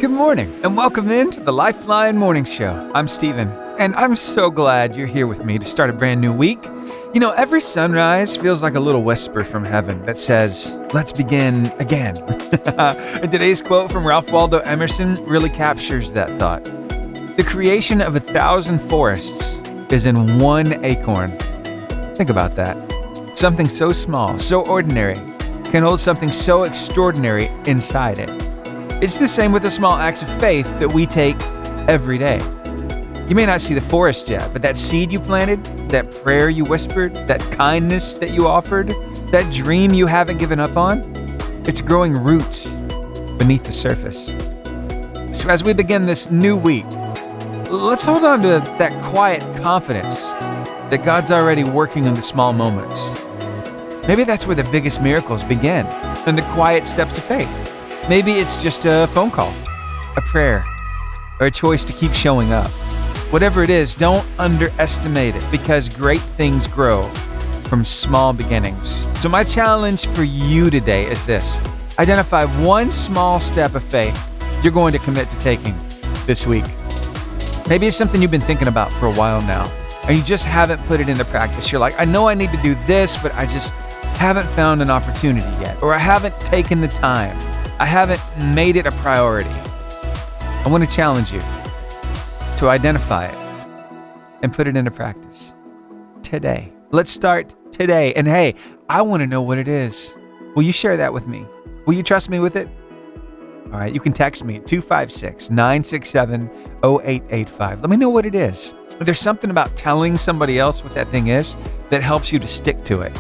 Good morning, and welcome into the Lifeline Morning Show. I'm Steven, and I'm so glad you're here with me to start a brand new week. You know, every sunrise feels like a little whisper from heaven that says, let's begin again. And today's quote from Ralph Waldo Emerson really captures that thought. The creation of 1,000 forests is in one acorn. Think about that. Something so small, so ordinary, can hold something so extraordinary inside it. It's the same with the small acts of faith that we take every day. You may not see the forest yet, but that seed you planted, that prayer you whispered, that kindness that you offered, that dream you haven't given up on, it's growing roots beneath the surface. So as we begin this new week, let's hold on to that quiet confidence that God's already working in the small moments. Maybe that's where the biggest miracles begin, in the quiet steps of faith. Maybe it's just a phone call, a prayer, or a choice to keep showing up. Whatever it is, don't underestimate it, because great things grow from small beginnings. So my challenge for you today is this. Identify one small step of faith you're going to commit to taking this week. Maybe it's something you've been thinking about for a while now, and you just haven't put it into practice. You're like, I know I need to do this, but I just haven't found an opportunity yet, or I haven't taken the time. I haven't made it a priority. I want to challenge you to identify it and put it into practice today. Let's start today. And hey, I want to know what it is. Will you share that with me? Will you trust me with it? All right, you can text me at 256-967-0885. Let me know what it is. There's something about telling somebody else what that thing is that helps you to stick to it.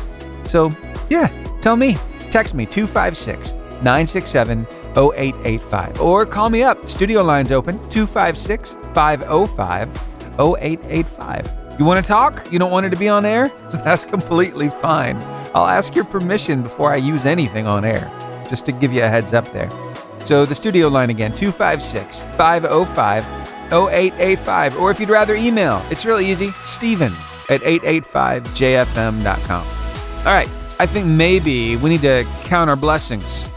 So yeah, tell me. Text me 256-967-0885 or call me up. Studio line's open, 256-505-0885. You want to talk? You don't want it to be on air? That's completely fine. I'll ask your permission before I use anything on air, just to give you a heads up there. So the studio line again, 256-505-0885. Or if you'd rather email, it's really easy, Steven@885jfm.com. All right, I think maybe we need to count our blessings.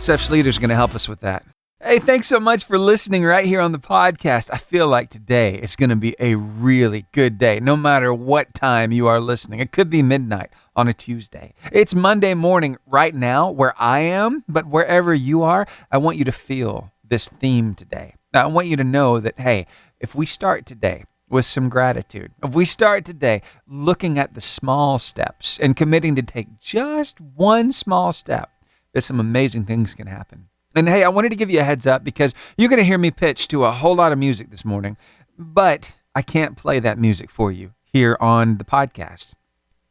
Seth Schleter's going to help us with that. Hey, thanks so much for listening right here on the podcast. I feel like today is going to be a really good day, no matter what time you are listening. It could be midnight on a Tuesday. It's Monday morning right now where I am, but wherever you are, I want you to feel this theme today. I want you to know that, hey, if we start today with some gratitude, if we start today looking at the small steps and committing to take just one small step, that some amazing things can happen. And hey, I wanted to give you a heads up because you're going to hear me pitch to a whole lot of music this morning, but I can't play that music for you here on the podcast.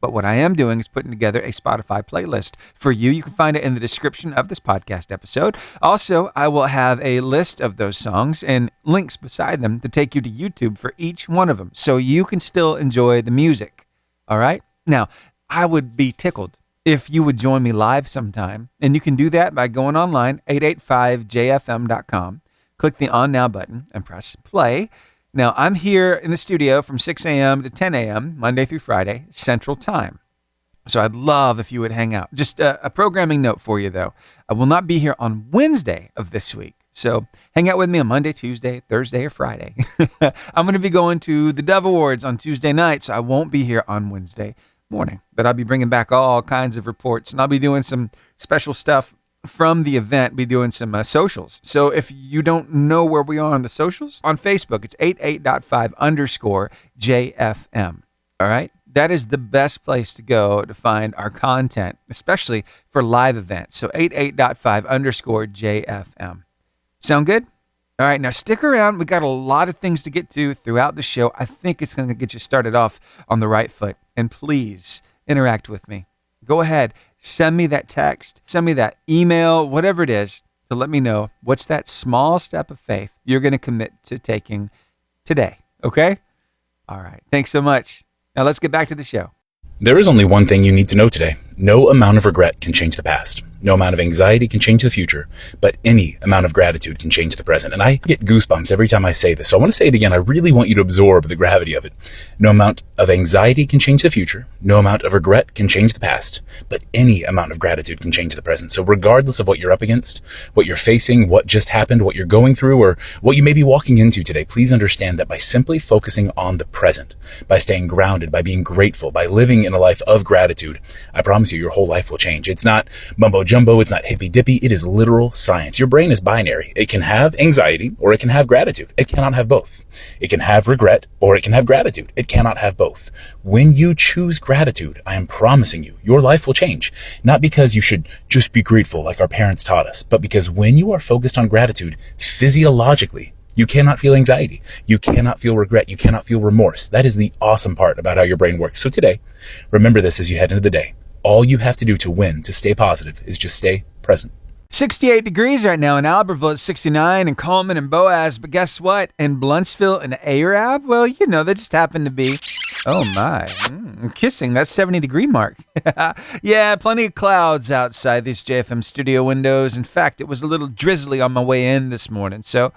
But what I am doing is putting together a Spotify playlist for you. You can find it in the description of this podcast episode. Also, I will have a list of those songs and links beside them to take you to YouTube for each one of them, so you can still enjoy the music. All right? Now, I would be tickled if you would join me live sometime, and you can do that by going online, 885jfm.com, click the On Now button, and press play. Now, I'm here in the studio from 6 a.m. to 10 a.m., Monday through Friday, Central Time. So I'd love if you would hang out. Just a programming note for you, though. I will not be here on Wednesday of this week. So hang out with me on Monday, Tuesday, Thursday, or Friday. I'm going to be going to the Dove Awards on Tuesday night, so I won't be here on Wednesday morning. But I'll be bringing back all kinds of reports, and I'll be doing some special stuff from the event, be doing some socials. So if you don't know where we are on the socials, on Facebook, it's 88.5_JFM. All right? That is the best place to go to find our content, especially for live events. So 88.5_JFM. Sound good? All right, now stick around. We got a lot of things to get to throughout the show. I think it's going to get you started off on the right foot. And please interact with me. Go ahead, send me that text, send me that email, whatever it is, to let me know what's that small step of faith you're going to commit to taking today, okay? All right, thanks so much. Now let's get back to the show. There is only one thing you need to know today. No amount of regret can change the past. No amount of anxiety can change the future, but any amount of gratitude can change the present. And I get goosebumps every time I say this. So I want to say it again. I really want you to absorb the gravity of it. No amount of anxiety can change the future. No amount of regret can change the past, but any amount of gratitude can change the present. So regardless of what you're up against, what you're facing, what just happened, what you're going through, or what you may be walking into today, please understand that by simply focusing on the present, by staying grounded, by being grateful, by living in a life of gratitude, I promise you, your whole life will change. It's not mumbo jumbo. It's not hippy dippy. It is literal science. Your brain is binary. It can have anxiety or it can have gratitude. It cannot have both. It can have regret or it can have gratitude. It cannot have both. When you choose gratitude, I am promising you, your life will change. Not because you should just be grateful like our parents taught us, but because when you are focused on gratitude, physiologically, you cannot feel anxiety. You cannot feel regret. You cannot feel remorse. That is the awesome part about how your brain works. So today, remember this as you head into the day. All you have to do to win, to stay positive, is just stay present. 68 degrees right now in Albertville at 69, and Coleman and Boaz. But guess what? In Bluntsville and Arab, well, you know, they just happen to be, oh my, kissing that 70-degree mark. Yeah, plenty of clouds outside these JFM studio windows. In fact, it was a little drizzly on my way in this morning. So,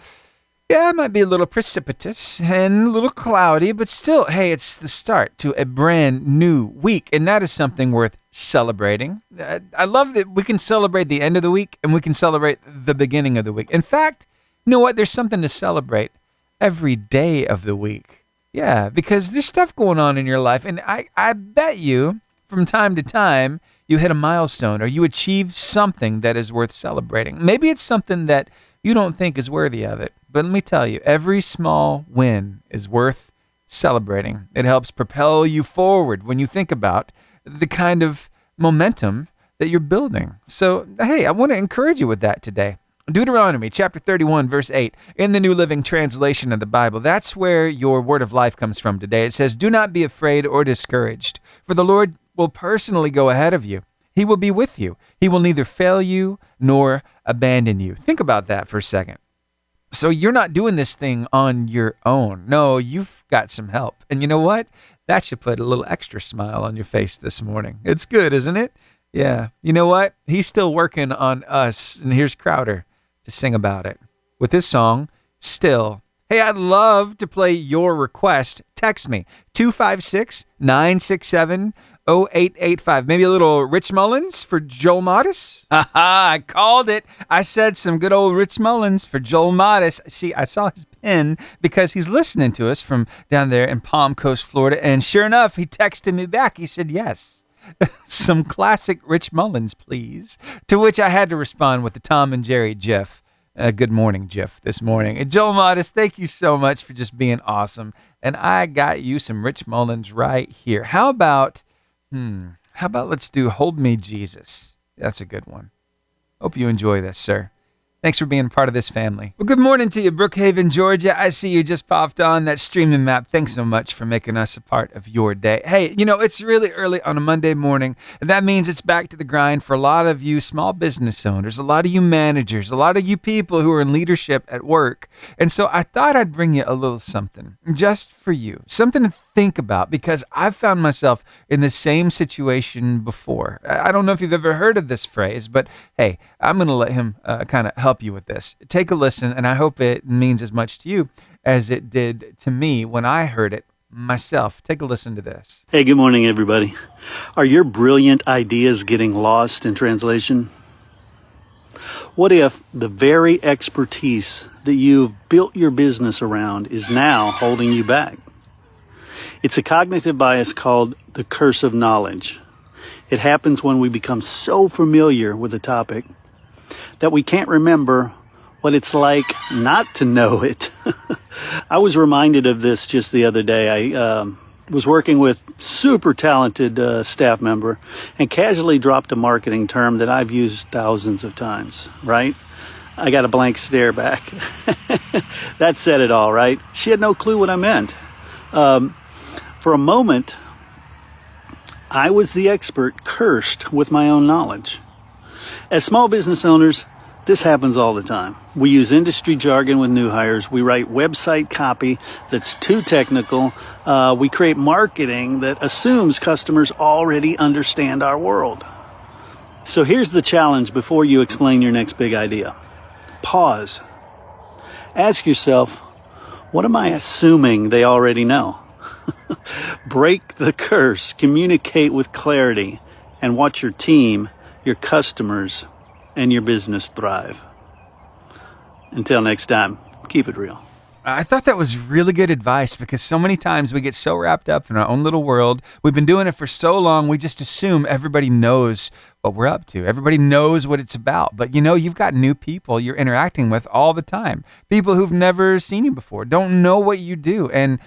yeah, it might be a little precipitous and a little cloudy, but still, hey, it's the start to a brand new week, and that is something worth celebrating. I love that we can celebrate the end of the week and we can celebrate the beginning of the week. In fact, you know what? There's something to celebrate every day of the week. Yeah, because there's stuff going on in your life, and I bet you from time to time you hit a milestone or you achieve something that is worth celebrating. Maybe it's something that you don't think is worthy of it. But let me tell you, every small win is worth celebrating. It helps propel you forward when you think about the kind of momentum that you're building. So, hey, I want to encourage you with that today. Deuteronomy chapter 31, verse 8, in the New Living Translation of the Bible. That's where your word of life comes from today. It says, "Do not be afraid or discouraged, for the Lord will personally go ahead of you. He will be with you. He will neither fail you nor abandon you." Think about that for a second. So you're not doing this thing on your own. No, you've got some help. And you know what? That should put a little extra smile on your face this morning. It's good, isn't it? Yeah. You know what? He's still working on us. And here's Crowder to sing about it with his song, Still. Hey, I'd love to play your request. Text me, 256-967-0885. Maybe a little Rich Mullins for Joel Modis? I called it. I said some good old Rich Mullins for Joel Modis. See, I saw his pin because he's listening to us from down there in Palm Coast, Florida. And sure enough, he texted me back. He said, yes. Some classic Rich Mullins, please. To which I had to respond with the Tom and Jerry GIF. Good morning, Jeff, this morning. And Joel Modis, thank you so much for just being awesome. And I got you some Rich Mullins right here. How about let's do Hold Me, Jesus. That's a good one. Hope you enjoy this, sir. Thanks for being part of this family. Well, good morning to you, Brookhaven, Georgia. I see you just popped on that streaming map. Thanks so much for making us a part of your day. Hey, you know, it's really early on a Monday morning, and that means it's back to the grind for a lot of you small business owners, a lot of you managers, a lot of you people who are in leadership at work. And so I thought I'd bring you a little something just for you, something to think about, because I've found myself in the same situation before. I don't know if you've ever heard of this phrase, but hey, I'm going to let him kind of help you with this. Take a listen, and I hope it means as much to you as it did to me when I heard it myself. Take a listen to this. Hey, good morning, everybody. Are your brilliant ideas getting lost in translation? What if the very expertise that you've built your business around is now holding you back? It's a cognitive bias called the curse of knowledge. It happens when we become so familiar with a topic that we can't remember what it's like not to know it. I was reminded of this just the other day. I was working with super talented staff member and casually dropped a marketing term that I've used thousands of times, right? I got a blank stare back. That said it all, right? She had no clue what I meant. For a moment, I was the expert cursed with my own knowledge. As small business owners, this happens all the time. We use industry jargon with new hires. We write website copy that's too technical. We create marketing that assumes customers already understand our world. So here's the challenge before you explain your next big idea. Pause. Ask yourself, what am I assuming they already know? Break the curse, communicate with clarity, and watch your team, your customers, and your business thrive. Until next time, keep it real. I thought that was really good advice because so many times we get so wrapped up in our own little world. We've been doing it for so long, we just assume everybody knows what we're up to. Everybody knows what it's about. But you've got new people you're interacting with all the time. People who've never seen you before, don't know what you do. And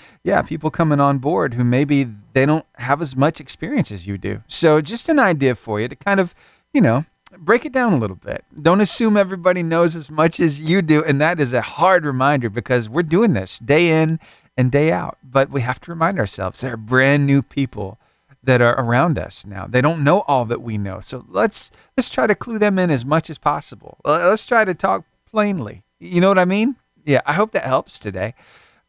people coming on board who maybe they don't have as much experience as you do. So just an idea for you to kind of, break it down a little bit. Don't assume everybody knows as much as you do. And that is a hard reminder because we're doing this day in and day out. But we have to remind ourselves there are brand new people that are around us now. They don't know all that we know. So let's try to clue them in as much as possible. Let's try to talk plainly. You know what I mean? Yeah, I hope that helps today.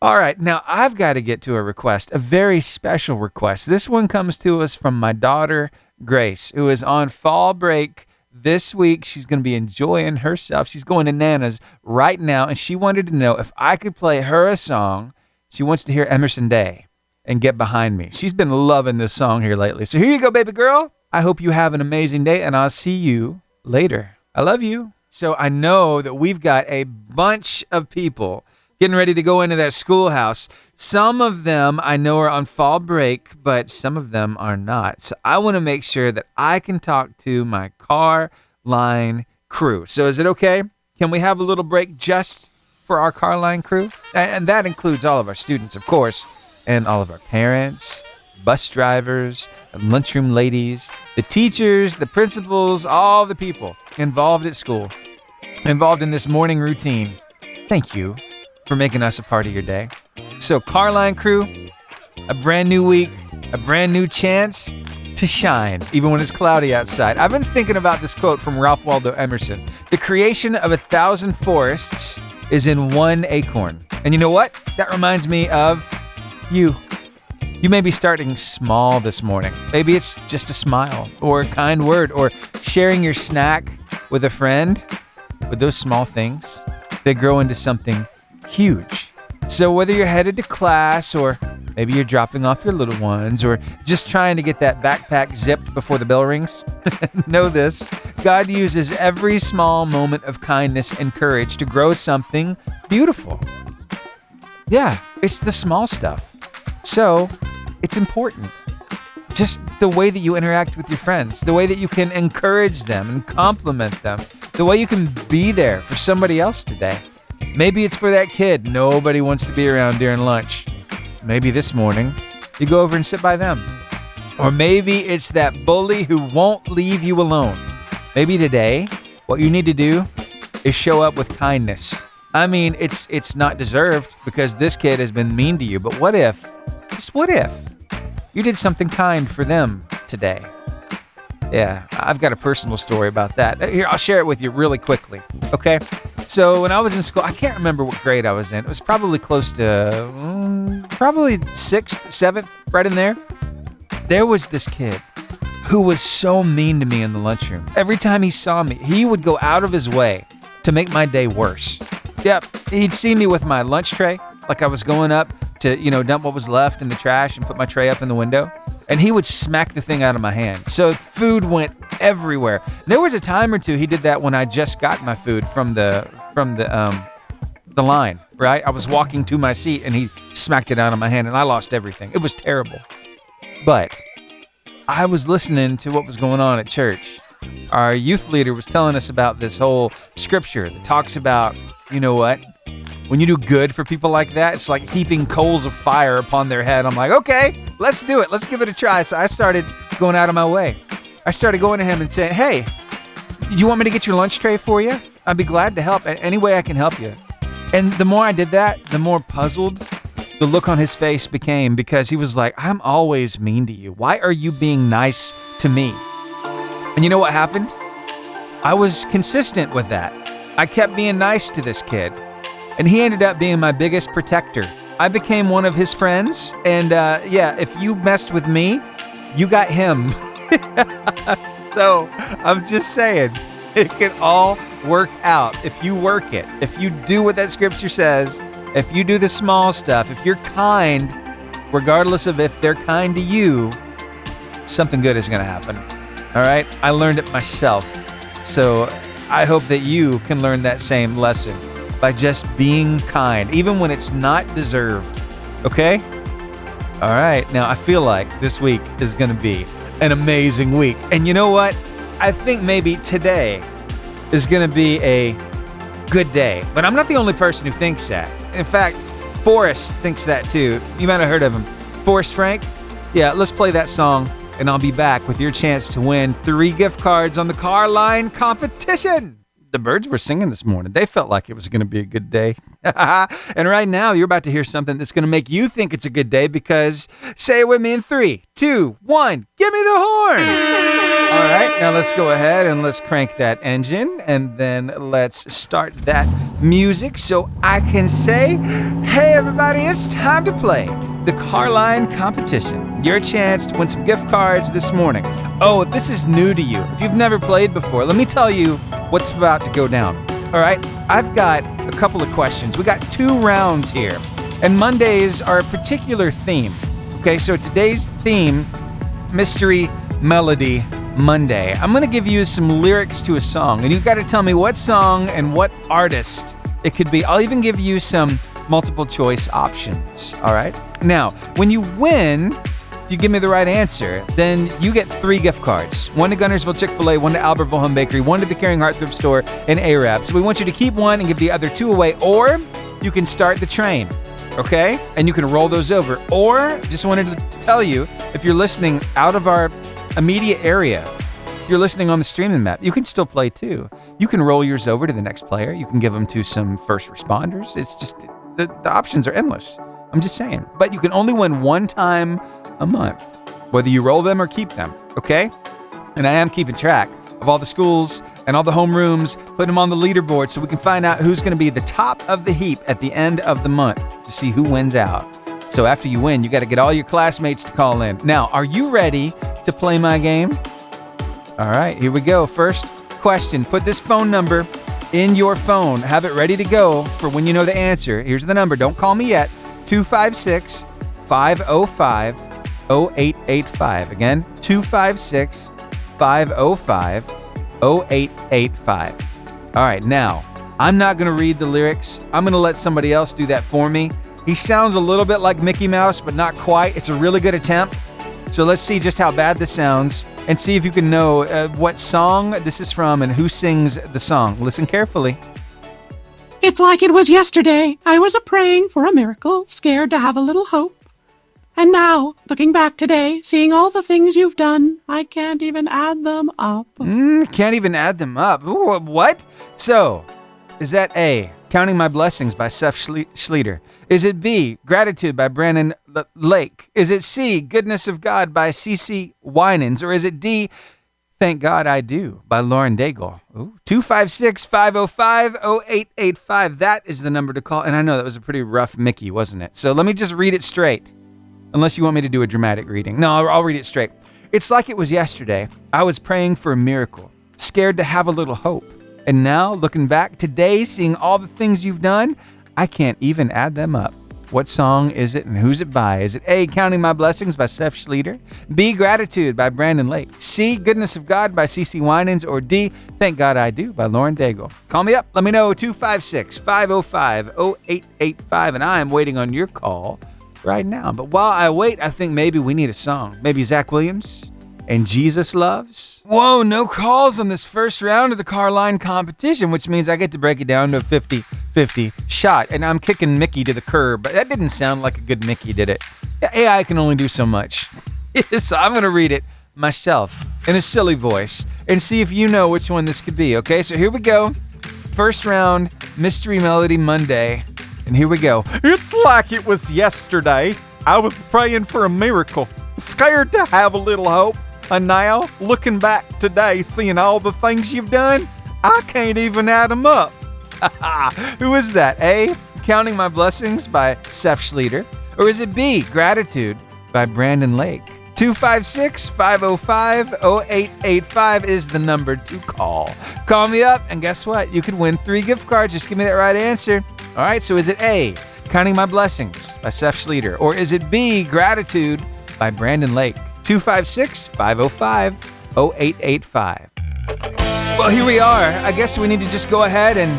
All right, now I've got to get to a request, a very special request. This one comes to us from my daughter, Grace, who is on fall break this week. She's going to be enjoying herself. She's going to Nana's right now, and she wanted to know if I could play her a song. She wants to hear Emerson Day and Get Behind Me. She's been loving this song here lately. So here you go, baby girl. I hope you have an amazing day, and I'll see you later. I love you. So I know that we've got a bunch of people getting ready to go into that schoolhouse. Some of them I know are on fall break, but some of them are not. So I want to make sure that I can talk to my car line crew. So is it okay? Can we have a little break just for our car line crew? And that includes all of our students, of course, and all of our parents, bus drivers, lunchroom ladies, the teachers, the principals, all the people involved at school, involved in this morning routine. Thank you for making us a part of your day. So Carline crew, a brand new week, a brand new chance to shine, even when it's cloudy outside. I've been thinking about this quote from Ralph Waldo Emerson. The creation of 1,000 forests is in one acorn. And you know what? That reminds me of you. You may be starting small this morning. Maybe it's just a smile or a kind word or sharing your snack with a friend. With those small things, they grow into something huge. So whether you're headed to class or maybe you're dropping off your little ones or just trying to get that backpack zipped before the bell rings, know this, God uses every small moment of kindness and courage to grow something beautiful. Yeah, it's the small stuff. So it's important. Just the way that you interact with your friends, the way that you can encourage them and compliment them, the way you can be there for somebody else today. Maybe it's for that kid nobody wants to be around during lunch. Maybe this morning you go over and sit by them. Or maybe it's that bully who won't leave you alone. Maybe today what you need to do is show up with kindness. I mean, it's not deserved because this kid has been mean to you, but what if, just what if, you did something kind for them today? Yeah, I've got a personal story about that. Here, I'll share it with you really quickly, okay? So when I was in school, I can't remember what grade I was in. It was probably close to, probably 6th, 7th, right in there. There was this kid who was so mean to me in the lunchroom. Every time he saw me, he would go out of his way to make my day worse. Yep, he'd see me with my lunch tray, like I was going up to, dump what was left in the trash and put my tray up in the window. And he would smack the thing out of my hand. So food went everywhere. There was a time or two he did that when I just got my food from the line, right? I was walking to my seat and he smacked it out of my hand and I lost everything. It was terrible. But I was listening to what was going on at church. Our youth leader was telling us about this whole scripture that talks about, you know what? When you do good for people like that, it's like heaping coals of fire upon their head. I'm like, okay, let's do it. Let's give it a try. So I started going out of my way. I started going to him and saying, hey, do you want me to get your lunch tray for you? I'd be glad to help any way I can help you. And the more I did that, the more puzzled the look on his face became because he was like, I'm always mean to you. Why are you being nice to me? And you know what happened? I was consistent with that. I kept being nice to this kid. And he ended up being my biggest protector. I became one of his friends. And if you messed with me, you got him. So I'm just saying, it can all work out if you work it. If you do what that scripture says, if you do the small stuff, if you're kind, regardless of if they're kind to you, something good is going to happen. All right? I learned it myself. So I hope that you can learn that same lesson by just being kind, even when it's not deserved. Okay? All right. Now, I feel like this week is going to be an amazing week. And you know what? I think maybe today is going to be a good day. But I'm not the only person who thinks that. In fact, Forrest thinks that too. You might have heard of him. Forrest Frank? Yeah, let's play that song, and I'll be back with your chance to win 3 gift cards on the car line competition. The birds were singing this morning. They felt like it was going to be a good day. And right now, you're about to hear something that's going to make you think it's a good day because, say it with me in 3, 2, 1, give me the horn. All right, now let's go ahead and let's crank that engine and then let's start that music so I can say, hey everybody, it's time to play the car line competition. Your chance to win some gift cards this morning. Oh, if this is new to you, if you've never played before, let me tell you what's about to go down. All right, I've got a couple of questions. We got 2 rounds here, and Mondays are a particular theme. Okay, so today's theme, Mystery Melody Monday. I'm going to give you some lyrics to a song, and you've got to tell me what song and what artist it could be. I'll even give you some multiple choice options, all right? Now, when you win, if you give me the right answer, then you get 3 gift cards. 1 to Gunnersville Chick-fil-A, 1 to Albertville Home Bakery, 1 to the Caring Heart Thrift Store, and Arab. So we want you to keep 1 and give the other 2 away, or you can start the train, okay? And you can roll those over. Or, just wanted to tell you, if you're listening out of our immediate area, if you're listening on the streaming map, you can still play too. You can roll yours over to the next player. You can give them to some first responders. It's just, the options are endless. I'm just saying. But you can only win 1 time a month, whether you roll them or keep them, okay? And I am keeping track of all the schools and all the homerooms, putting them on the leaderboard so we can find out who's going to be the top of the heap at the end of the month to see who wins out. So after you win, you got to get all your classmates to call in. Now, are you ready to play my game? All right, here we go. First question. Put this phone number in your phone. Have it ready to go for when you know the answer. Here's the number. Don't call me yet. 256-505-0885. Again, 256-505-0885. All right, now, I'm not going to read the lyrics. I'm going to let somebody else do that for me. He sounds a little bit like Mickey Mouse, but not quite. It's a really good attempt. So let's see just how bad this sounds and see if you can know what song this is from and who sings the song. Listen carefully. It's like it was yesterday. I was a-praying for a miracle, scared to have a little hope. And now, looking back today, seeing all the things you've done, I can't even add them up. Can't even add them up. Ooh, what? So, is that A, Counting My Blessings by Seth Schleter? Is it B, Gratitude by Brandon Lake? Is it C, Goodness of God by CeCe Winans? Or is it D, Thank God I Do by Lauren Daigle? 256-505-0885. That is the number to call. And I know that was a pretty rough Mickey, wasn't it? So let me just read it straight. Unless you want me to do a dramatic reading. No, I'll read it straight. It's like it was yesterday. I was praying for a miracle, scared to have a little hope. And now, looking back today, seeing all the things you've done, I can't even add them up. What song is it and who's it by? Is it A, Counting My Blessings by Seth Schleter? B, Gratitude by Brandon Lake? C, Goodness of God by CeCe Winans? Or D, Thank God I Do by Lauren Daigle? Call me up. Let me know. 256-505-0885. And I'm waiting on your call right now. But while I wait, I think maybe we need a song. Maybe Zach Williams and Jesus Loves. Whoa, no calls on this first round of the car line competition, which means I get to break it down to a 50-50 shot. And I'm kicking Mickey to the curb, but that didn't sound like a good Mickey, did it? AI can only do so much. So I'm going to read it myself in a silly voice and see if you know which one this could be, okay? So here we go. First round, Mystery Melody Monday. And here we go. It's like it was yesterday. I was praying for a miracle, scared to have a little hope. And now, looking back today, seeing all the things you've done, I can't even add them up. Who is that? A, Counting My Blessings by Seth Schleter? Or is it B, Gratitude by Brandon Lake? 256-505-0885 is the number to call. Call me up, and guess what? You could win 3 gift cards. Just give me that right answer. All right, so is it A, Counting My Blessings by Seth Schlueter, or is it B, Gratitude by Brandon Lake? 256-505-0885. Well, here we are. I guess we need to just go ahead and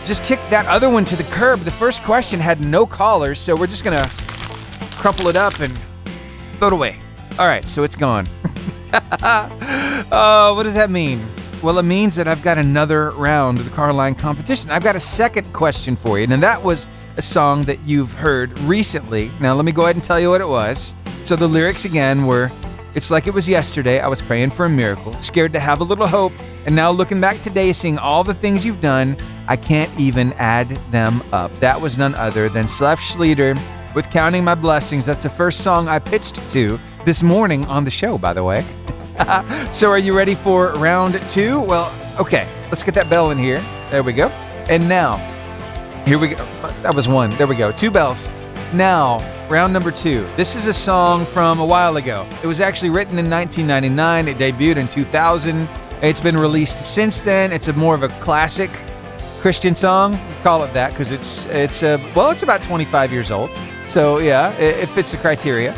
just kick that other one to the curb. The first question had no callers, so we're just going to crumple it up and throw it away. All right, so it's gone. What does that mean? Well, it means that I've got another round of the car line competition. I've got a second question for you, and that was a song that you've heard recently. Now, let me go ahead and tell you what it was. So the lyrics again were, it's like it was yesterday, I was praying for a miracle, scared to have a little hope, and now looking back today, seeing all the things you've done, I can't even add them up. That was none other than Seth Schlueter with Counting My Blessings. That's the first song I pitched to this morning on the show, by the way. So are you ready for round 2? Well, okay, let's get that bell in here. There we go. And now, here we go. That was 1. There we go. 2 bells. Now, round number 2. This is a song from a while ago. It was actually written in 1999. It debuted in 2000. It's been released since then. It's more of a classic Christian song. We call it that because it's about 25 years old. So yeah, it fits the criteria.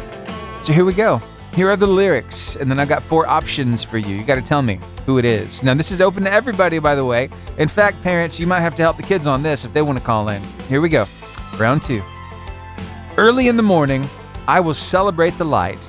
So here we go. Here are the lyrics, and then I've got 4 options for you. You got to tell me who it is. Now, this is open to everybody, by the way. In fact, parents, you might have to help the kids on this if they want to call in. Here we go. Round 2. Early in the morning, I will celebrate the light.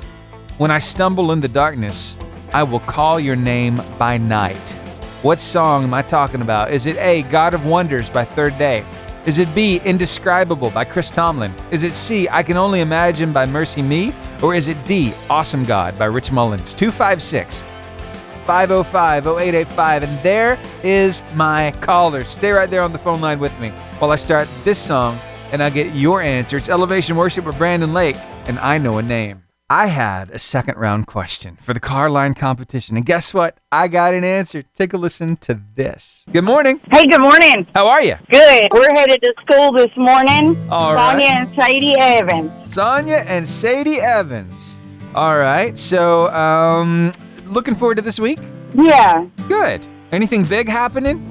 When I stumble in the darkness, I will call your name by night. What song am I talking about? Is it A, God of Wonders by Third Day? Is it B, Indescribable by Chris Tomlin? Is it C, I Can Only Imagine by Mercy Me? Or is it D, Awesome God by Rich Mullins? 256-505-0885. And there is my caller. Stay right there on the phone line with me while I start this song and I get your answer. It's Elevation Worship with Brandon Lake, and I Know a Name. I had a second round question for the car line competition, and guess what? I got an answer. Take a listen to this. Good morning. Hey, good morning. How are you? Good. We're headed to school this morning. All Sonia right. and Sadie Evans. Sonia and Sadie Evans. All right. So, looking forward to this week? Yeah. Good. Anything big happening?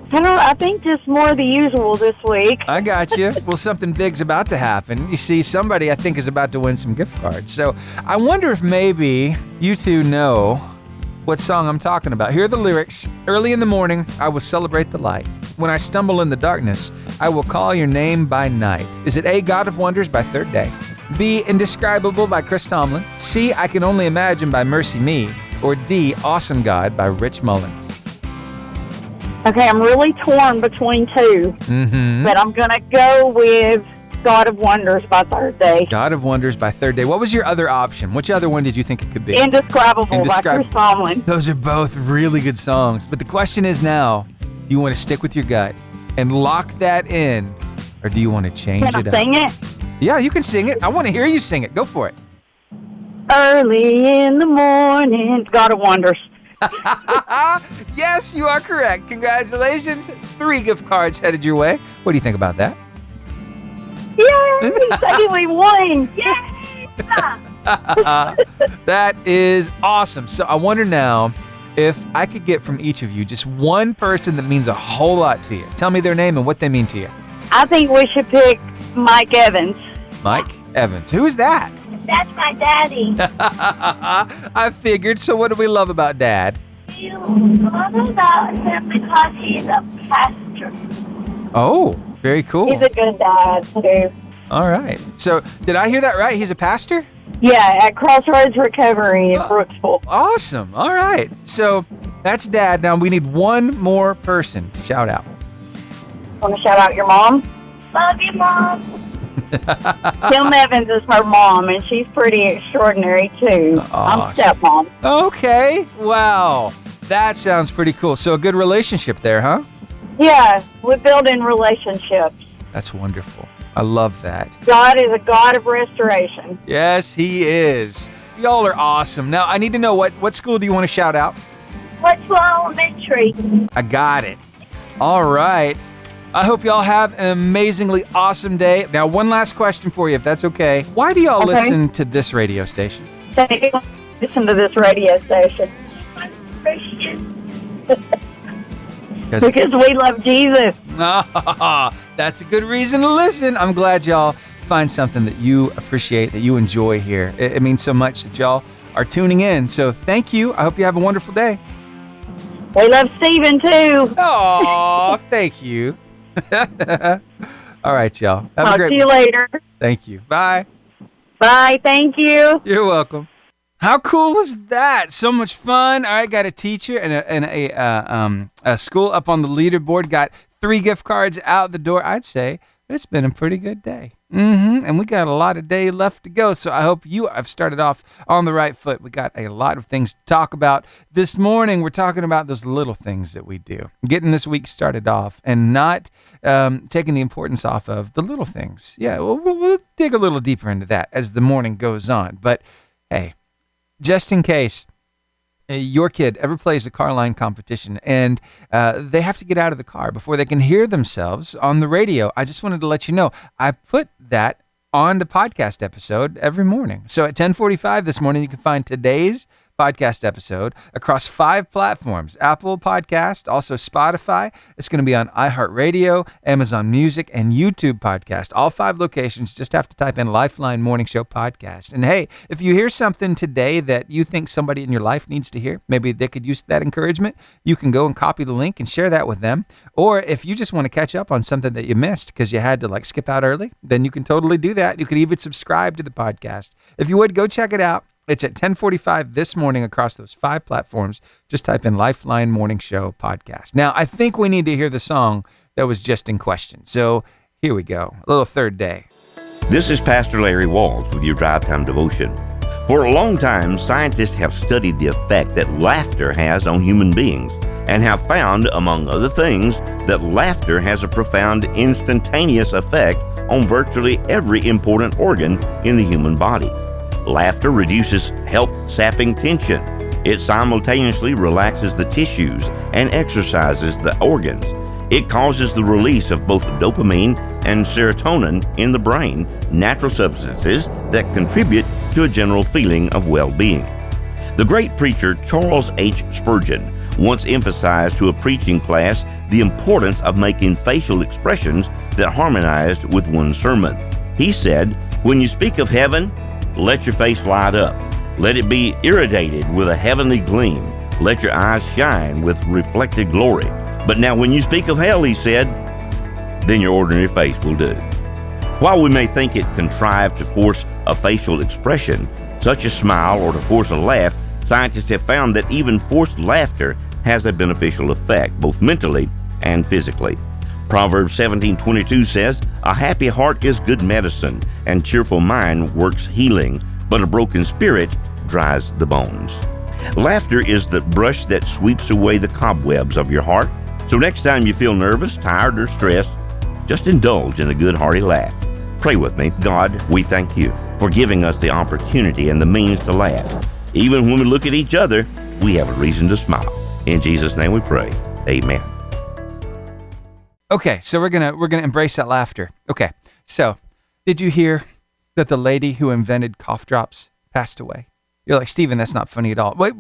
I think just more of the usual this week. I got you. Well, something big's about to happen. You see, somebody I think is about to win some gift cards. So I wonder if maybe you two know what song I'm talking about. Here are the lyrics. Early in the morning, I will celebrate the light. When I stumble in the darkness, I will call your name by night. Is it A, God of Wonders by Third Day? B, Indescribable by Chris Tomlin? C, I Can Only Imagine by Mercy Me? Or D, Awesome God by Rich Mullins? Okay, I'm really torn between 2, but I'm going to go with God of Wonders by Third Day. God of Wonders by Third Day. What was your other option? Which other one did you think it could be? Indescribable by Chris Tomlin. Those are both really good songs. But the question is now, do you want to stick with your gut and lock that in, or do you want to change it up? Can I sing it? Yeah, you can sing it. I want to hear you sing it. Go for it. Early in the morning, God of Wonders. Yes, you are correct. Congratulations. 3 gift cards headed your way. What do you think about that? Yay! Sadie, we won! Yay! That is awesome. So I wonder now if I could get from each of you just one person that means a whole lot to you. Tell me their name and what they mean to you. I think we should pick Mike Evans. Mike Evans. Who is that? That's my daddy. I figured. So what do we love about Dad? We love about him because he's a pastor. Oh, very cool. He's a good dad, too. All right. So did I hear that right? He's a pastor? Yeah, at Crossroads Recovery in Brooksville. Awesome. All right. So that's Dad. Now we need one more person to shout out. Want to shout out your mom? Love you, Mom. Kim Evans is her mom, and she's pretty extraordinary, too. Awesome. I'm stepmom. Okay. Wow. That sounds pretty cool. So a good relationship there, huh? Yeah, we're building relationships. That's wonderful. I love that. God is a God of restoration. Yes, he is. Y'all are awesome. Now, I need to know what school do you want to shout out? What's Elementary? I got it. All right. I hope y'all have an amazingly awesome day. Now, one last question for you, if that's okay. Why do y'all listen to this radio station? They don't listen to this radio station. Because we love Jesus. That's a good reason to listen. I'm glad y'all find something that you appreciate, that you enjoy here. It means so much that y'all are tuning in. So thank you. I hope you have a wonderful day. We love Stephen, too. Oh, thank you. All right, y'all. Have a Talk great to you later. Thank you. Bye. Bye. Thank you. You're welcome. How cool was that? So much fun. All right, got a teacher and a school up on the leaderboard. Got 3 gift cards out the door. I'd say it's been a pretty good day. And we got a lot of day left to go. So I hope you have started off on the right foot. We got a lot of things to talk about. This morning, we're talking about those little things that we do. Getting this week started off and not taking the importance off of the little things. Yeah, we'll dig a little deeper into that as the morning goes on. But hey, just in case your kid ever plays a car line competition and they have to get out of the car before they can hear themselves on the radio, I just wanted to let you know, I put that on the podcast episode every morning. So at 10:45 this morning, you can find today's podcast episode across 5 platforms: Apple Podcast, also Spotify. It's going to be on iHeartRadio, Amazon Music, and YouTube Podcast. All 5 locations. Just have to type in Lifeline Morning Show Podcast. And hey, if you hear something today that you think somebody in your life needs to hear, maybe they could use that encouragement, you can go and copy the link and share that with them. Or if you just want to catch up on something that you missed because you had to skip out early, then you can totally do that. You can even subscribe to the podcast. If you would, go check it out. It's at 10:45 this morning across those 5 platforms. Just type in Lifeline Morning Show Podcast. Now, I think we need to hear the song that was just in question. So here we go. A little third day. This is Pastor Larry Walls with your Drive Time Devotion. For a long time, scientists have studied the effect that laughter has on human beings and have found, among other things, that laughter has a profound instantaneous effect on virtually every important organ in the human body. Laughter reduces health-sapping tension. It simultaneously relaxes the tissues and exercises the organs. It causes the release of both dopamine and serotonin in the brain, natural substances that contribute to a general feeling of well-being. The great preacher Charles H. Spurgeon once emphasized to a preaching class the importance of making facial expressions that harmonized with one's sermon. He said, "When you speak of heaven, let your face light up. Let it be irradiated with a heavenly gleam. Let your eyes shine with reflected glory. But now when you speak of hell," he said, "then your ordinary face will do." While we may think it contrived to force a facial expression, such as smile or to force a laugh, scientists have found that even forced laughter has a beneficial effect, both mentally and physically. Proverbs 17:22 says, "A happy heart is good medicine, and cheerful mind works healing, but a broken spirit dries the bones." Laughter is the brush that sweeps away the cobwebs of your heart. So next time you feel nervous, tired, or stressed, just indulge in a good hearty laugh. Pray with me. God, we thank you for giving us the opportunity and the means to laugh. Even when we look at each other, we have a reason to smile. In Jesus' name we pray. Amen. Okay, so we're gonna embrace that laughter. Okay, so did you hear that the lady who invented cough drops passed away? You're like, Stephen, that's not funny at all. Wait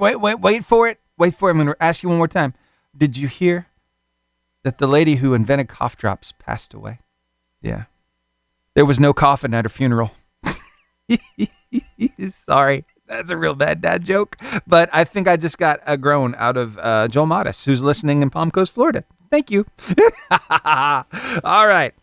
for it. Wait for it. I'm gonna ask you one more time. Did you hear that the lady who invented cough drops passed away? Yeah. There was no coffin at her funeral. Sorry. That's a real bad dad joke. But I think I just got a groan out of Joel Modis, who's listening in Palm Coast, Florida. Thank you. All right.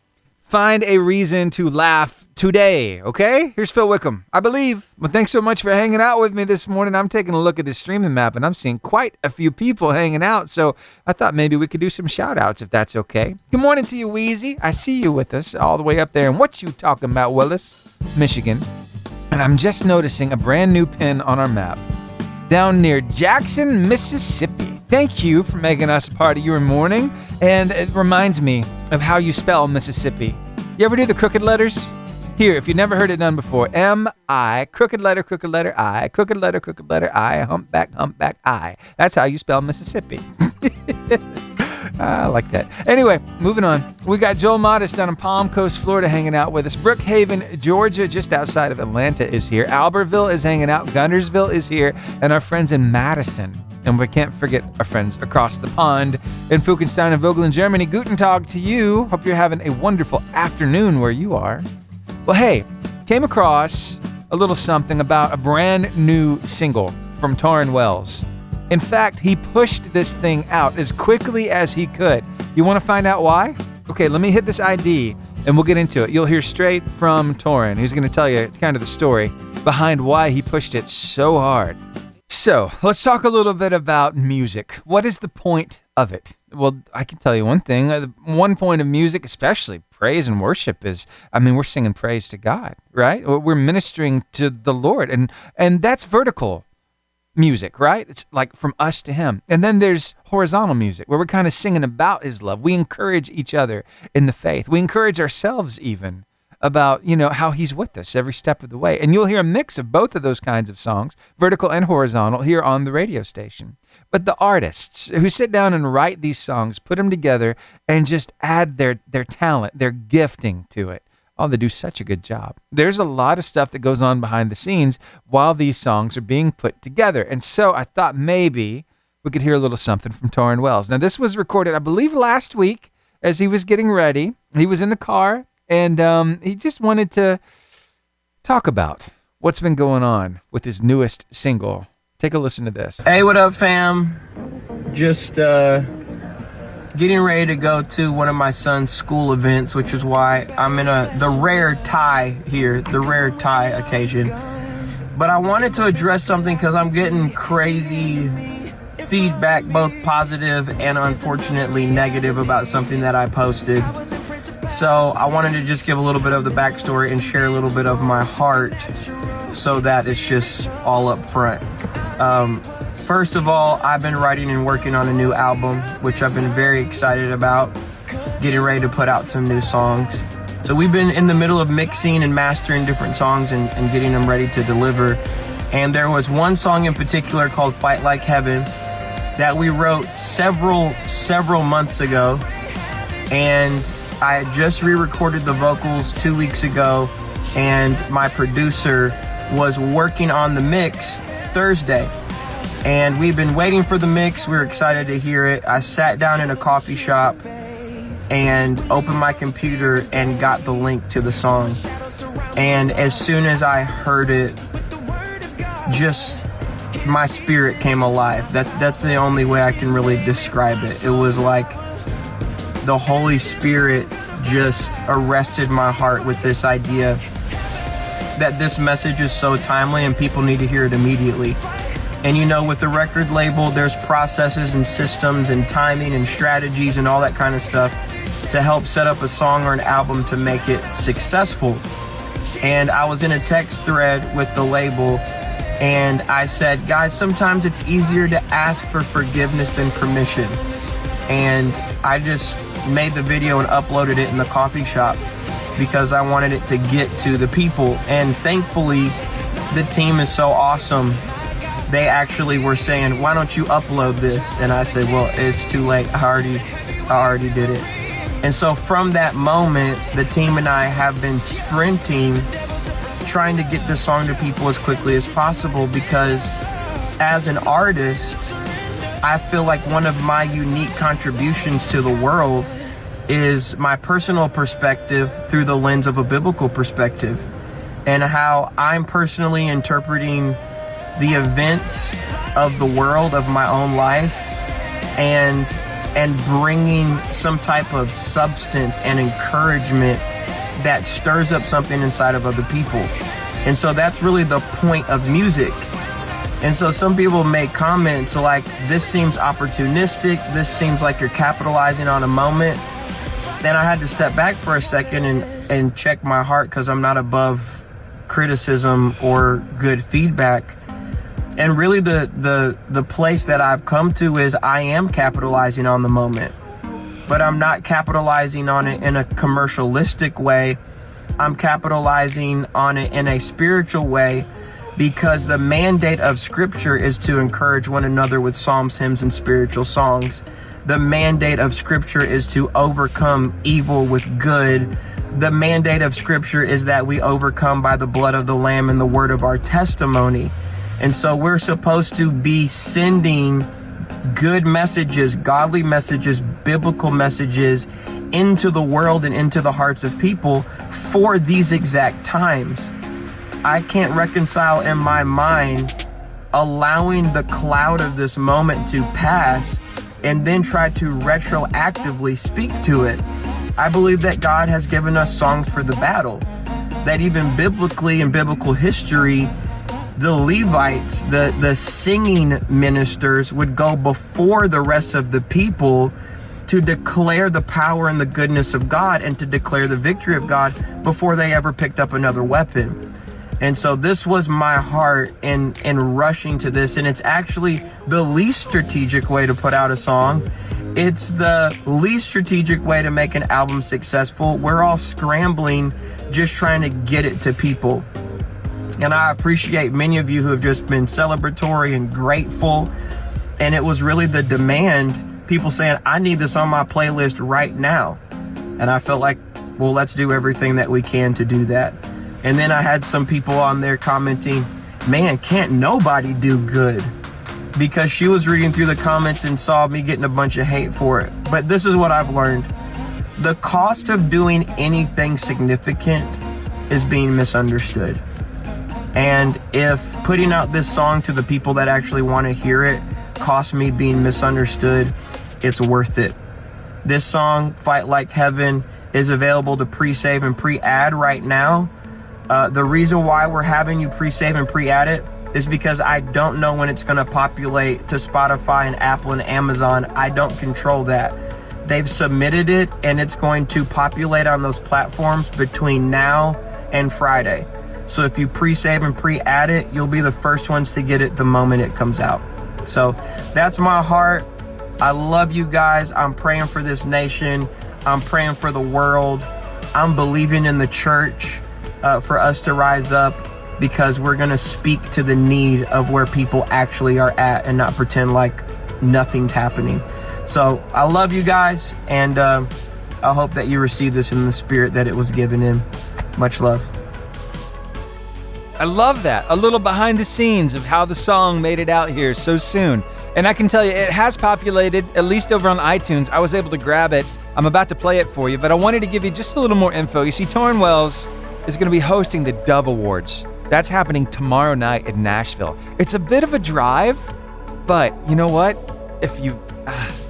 Find a reason to laugh today, okay? Here's Phil Wickham, I believe. Well, thanks so much for hanging out with me this morning. I'm taking a look at the streaming map, and I'm seeing quite a few people hanging out, so I thought maybe we could do some shout-outs if that's okay. Good morning to you, Wheezy. I see you with us all the way up there. And what you talking about, Willis, Michigan? And I'm just noticing a brand new pin on our map down near Jackson, Mississippi. Thank you for making us a part of your morning. And it reminds me of how you spell Mississippi. You ever do the crooked letters? Here, if you've never heard it done before, M-I, crooked letter, I, crooked letter, I, humpback, I. That's how you spell Mississippi. I like that. Anyway, moving on. We got Joel Modest down in Palm Coast, Florida, hanging out with us. Brookhaven, Georgia, just outside of Atlanta, is here. Albertville is hanging out. Gunnersville is here. And our friends in Madison. And we can't forget our friends across the pond in Fuchenstein and Vogel in Germany. Guten Tag to you. Hope you're having a wonderful afternoon where you are. Well, hey, came across a little something about a brand new single from Torrin Wells. In fact, he pushed this thing out as quickly as he could. You want to find out why? Okay, let me hit this ID and we'll get into it. You'll hear straight from Torrin. He's going to tell you kind of the story behind why he pushed it so hard. So, let's talk a little bit about music. What is the point of it? Well, I can tell you one thing. One point of music, especially praise and worship, is, we're singing praise to God, right? We're ministering to the Lord, and that's vertical music, right? It's like from us to him. And then there's horizontal music where we're kind of singing about his love. We encourage each other in the faith. We encourage ourselves even about, how he's with us every step of the way. And you'll hear a mix of both of those kinds of songs, vertical and horizontal, here on the radio station. But the artists who sit down and write these songs, put them together and just add their talent, their gifting to it. Oh, they do such a good job. There's a lot of stuff that goes on behind the scenes while these songs are being put together. And so I thought maybe we could hear a little something from Torrin Wells. Now, this was recorded, I believe, last week as he was getting ready. He was in the car, and he just wanted to talk about what's been going on with his newest single. Take a listen to this. Hey, what up, fam? Just getting ready to go to one of my son's school events, which is why I'm in the rare tie here, the rare tie occasion. But I wanted to address something because I'm getting crazy feedback, both positive and unfortunately negative, about something that I posted. So I wanted to just give a little bit of the backstory and share a little bit of my heart so that it's just all up front. First of all, I've been writing and working on a new album, which I've been very excited about, getting ready to put out some new songs. So we've been in the middle of mixing and mastering different songs and getting them ready to deliver. And there was one song in particular called Fight Like Heaven that we wrote several months ago. And I had just re-recorded the vocals 2 weeks ago, and my producer was working on the mix Thursday. And we've been waiting for the mix. We were excited to hear it. I sat down in a coffee shop and opened my computer and got the link to the song. And as soon as I heard it, just my spirit came alive. That's the only way I can really describe it. It was like the Holy Spirit just arrested my heart with this idea that this message is so timely and people need to hear it immediately. And with the record label, there's processes and systems and timing and strategies and all that kind of stuff to help set up a song or an album to make it successful. And I was in a text thread with the label, and I said, guys, sometimes it's easier to ask for forgiveness than permission. And I just made the video and uploaded it in the coffee shop because I wanted it to get to the people. And thankfully, the team is so awesome. They actually were saying, why don't you upload this? And I said, well, it's too late. I already did it. And so from that moment, the team and I have been sprinting, trying to get the song to people as quickly as possible, because as an artist, I feel like one of my unique contributions to the world is my personal perspective through the lens of a biblical perspective, and how I'm personally interpreting the events of the world, of my own life, and bringing some type of substance and encouragement that stirs up something inside of other people. And so that's really the point of music. And so some people make comments like, this seems opportunistic, this seems like you're capitalizing on a moment. Then I had to step back for a second and check my heart, because I'm not above criticism or good feedback. And really the place that I've come to is I am capitalizing on the moment, but I'm not capitalizing on it in a commercialistic way. I'm capitalizing on it in a spiritual way, because the mandate of Scripture is to encourage one another with psalms, hymns, and spiritual songs. The mandate of Scripture is to overcome evil with good. The mandate of Scripture is that we overcome by the blood of the Lamb and the word of our testimony. And so we're supposed to be sending good messages, godly messages, biblical messages into the world and into the hearts of people for these exact times. I can't reconcile in my mind allowing the cloud of this moment to pass and then try to retroactively speak to it. I believe that God has given us songs for the battle, that even biblically in biblical history, the Levites, the singing ministers would go before the rest of the people to declare the power and the goodness of God and to declare the victory of God before they ever picked up another weapon. And so this was my heart in rushing to this. And it's actually the least strategic way to put out a song. It's the least strategic way to make an album successful. We're all scrambling, just trying to get it to people. And I appreciate many of you who have just been celebratory and grateful. And it was really the demand, people saying, I need this on my playlist right now. And I felt like, well, let's do everything that we can to do that. And then I had some people on there commenting, man, can't nobody do good? Because she was reading through the comments and saw me getting a bunch of hate for it. But this is what I've learned. The cost of doing anything significant is being misunderstood. And if putting out this song to the people that actually want to hear it costs me being misunderstood, it's worth it. This song, Fight Like Heaven, is available to pre-save and pre-add right now. The reason why we're having you pre-save and pre-add it is because I don't know when it's going to populate to Spotify and Apple and Amazon. I don't control that. They've submitted it and it's going to populate on those platforms between now and Friday. So if you pre-save and pre-add it, you'll be the first ones to get it the moment it comes out. So that's my heart. I love you guys. I'm praying for this nation. I'm praying for the world. I'm believing in the church for us to rise up, because we're going to speak to the need of where people actually are at and not pretend like nothing's happening. So I love you guys, and I hope that you receive this in the spirit that it was given in. Much love. I love that. A little behind the scenes of how the song made it out here so soon. And I can tell you, it has populated, at least over on iTunes. I was able to grab it. I'm about to play it for you, but I wanted to give you just a little more info. You see, Torrin Wells is going to be hosting the Dove Awards. That's happening tomorrow night in Nashville. It's a bit of a drive, but you know what? If you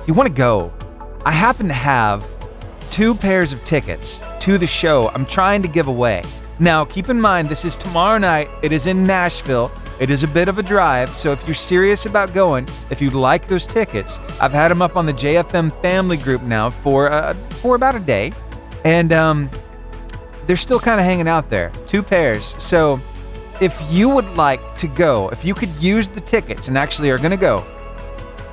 want to go, I happen to have 2 pairs of tickets to the show I'm trying to give away. Now, keep in mind, this is tomorrow night. It is in Nashville. It is a bit of a drive, so if you're serious about going, if you'd like those tickets, I've had them up on the JFM family group now for about a day, and they're still kind of hanging out there. 2 pairs. So if you would like to go, if you could use the tickets and actually are going to go,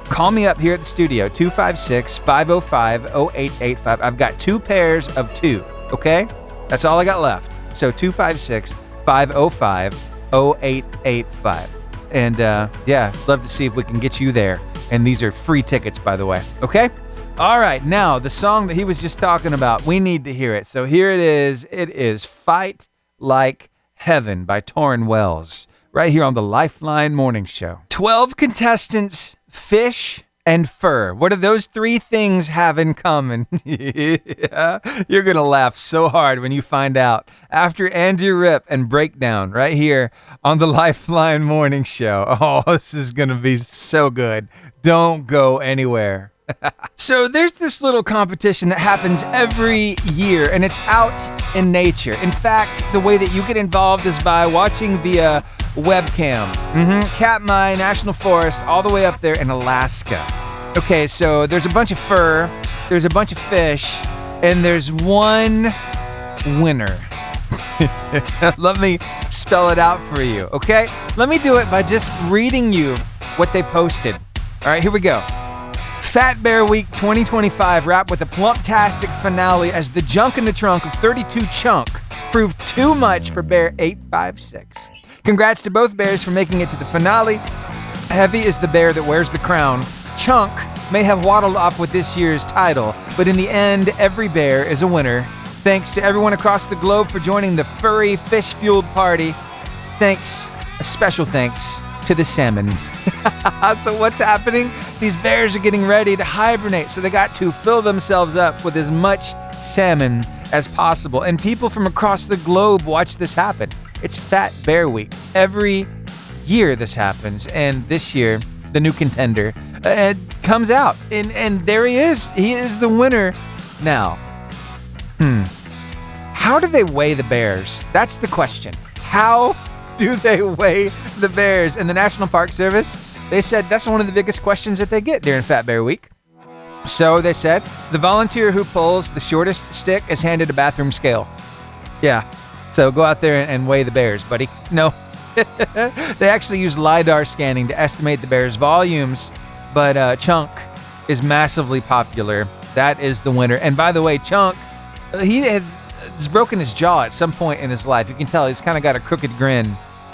call me up here at the studio, 256-505-0885. I've got 2 pairs of 2, okay? That's all I got left. So 256-505-0885. And yeah, love to see if we can get you there. And these are free tickets, by the way, okay? All right, now the song that he was just talking about, we need to hear it. So here it is. It is Fight Like Heaven by Torrin Wells, right here on the Lifeline Morning Show. 12 contestants, fish, and fur. What do those 3 things have in common? Yeah, you're going to laugh so hard when you find out. After Andrew Rip and Breakdown right here on the Lifeline Morning Show. Oh, this is going to be so good. Don't go anywhere. So there's this little competition that happens every year, and it's out in nature. In fact, the way that you get involved is by watching via webcam. Katmai National Forest, all the way up there in Alaska. Okay, so there's a bunch of fur, there's a bunch of fish, and there's one winner. Let me spell it out for you, okay? Let me do it by just reading you what they posted. All right, here we go. Fat Bear Week 2025 wrapped with a plump-tastic finale as the junk in the trunk of 32 Chunk proved too much for Bear 856. Congrats to both bears for making it to the finale. Heavy is the bear that wears the crown. Chunk may have waddled off with this year's title, but in the end, every bear is a winner. Thanks to everyone across the globe for joining the furry, fish-fueled party. Thanks, a special thanks to the salmon. So what's happening? These bears are getting ready to hibernate, so they got to fill themselves up with as much salmon as possible. And people from across the globe watch this happen. It's Fat Bear Week. Every year this happens, and this year, the new contender comes out. And there he is. He is the winner now. How do they weigh the bears? That's the question. How do they weigh the bears? And the National Park Service, they said that's one of the biggest questions that they get during Fat Bear Week. So they said, the volunteer who pulls the shortest stick is handed a bathroom scale. Yeah, so go out there and weigh the bears, buddy. No. They actually use LiDAR scanning to estimate the bear's volumes, but Chunk is massively popular. That is the winner. And by the way, Chunk, he has broken his jaw at some point in his life. You can tell he's kind of got a crooked grin.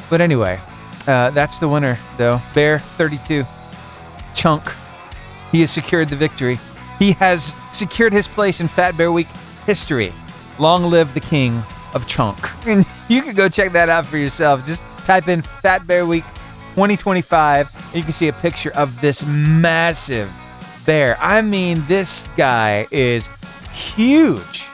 But anyway, that's the winner, though. Bear 32. Chunk. He has secured the victory. He has secured his place in Fat Bear Week history. Long live the king of Chunk. And you can go check that out for yourself. Just type in Fat Bear Week 2025, and you can see a picture of this massive bear. I mean, this guy is huge.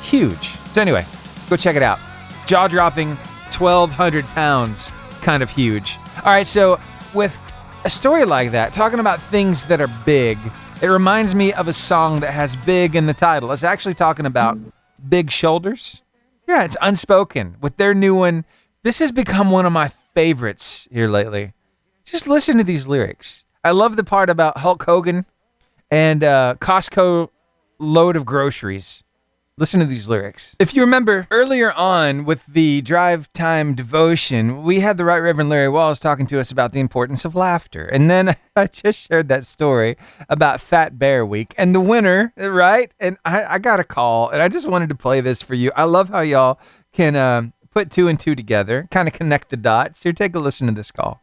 Huge. So anyway, go check it out. Jaw-dropping, 1,200 pounds. Kind of huge. All right, so with a story like that, talking about things that are big, it reminds me of a song that has big in the title. It's actually talking about big shoulders. Yeah, it's Unspoken. With their new one, this has become one of my favorites here lately. Just listen to these lyrics. I love the part about Hulk Hogan and Costco load of groceries. Listen to these lyrics. If you remember earlier on with the drive time devotion, we had the Right Reverend Larry Walls talking to us about the importance of laughter. And then I just shared that story about Fat Bear Week and the winner, right? And I got a call and I just wanted to play this for you. I love how y'all can put two and two together, kind of connect the dots. Here, take a listen to this call.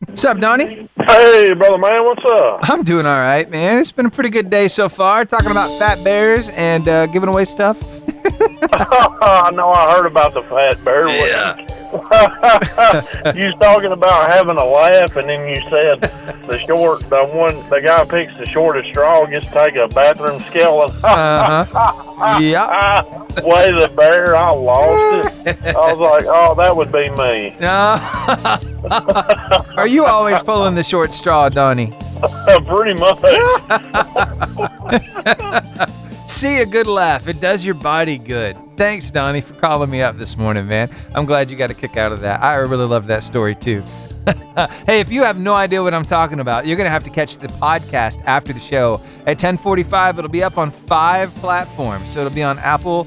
What's up, Donnie? Hey, brother man, what's up? I'm doing all right, man. It's been a pretty good day so far, talking about fat bears and giving away stuff. I know I heard about the Fat Bear Week. Yeah. You was talking about having a laugh, and then you said the guy picks the shortest straw, gets to take a bathroom scale and Yeah. weigh the bear. I lost it. I was like, oh, that would be me. Are you always pulling the short straw, Donnie? Pretty much. See, a good laugh. It does your body good. Thanks, Donnie, for calling me up this morning, man. I'm glad you got a kick out of that. I really love that story, too. Hey, if you have no idea what I'm talking about, you're going to have to catch the podcast after the show. At 10:45, it'll be up on 5 platforms. So it'll be on Apple,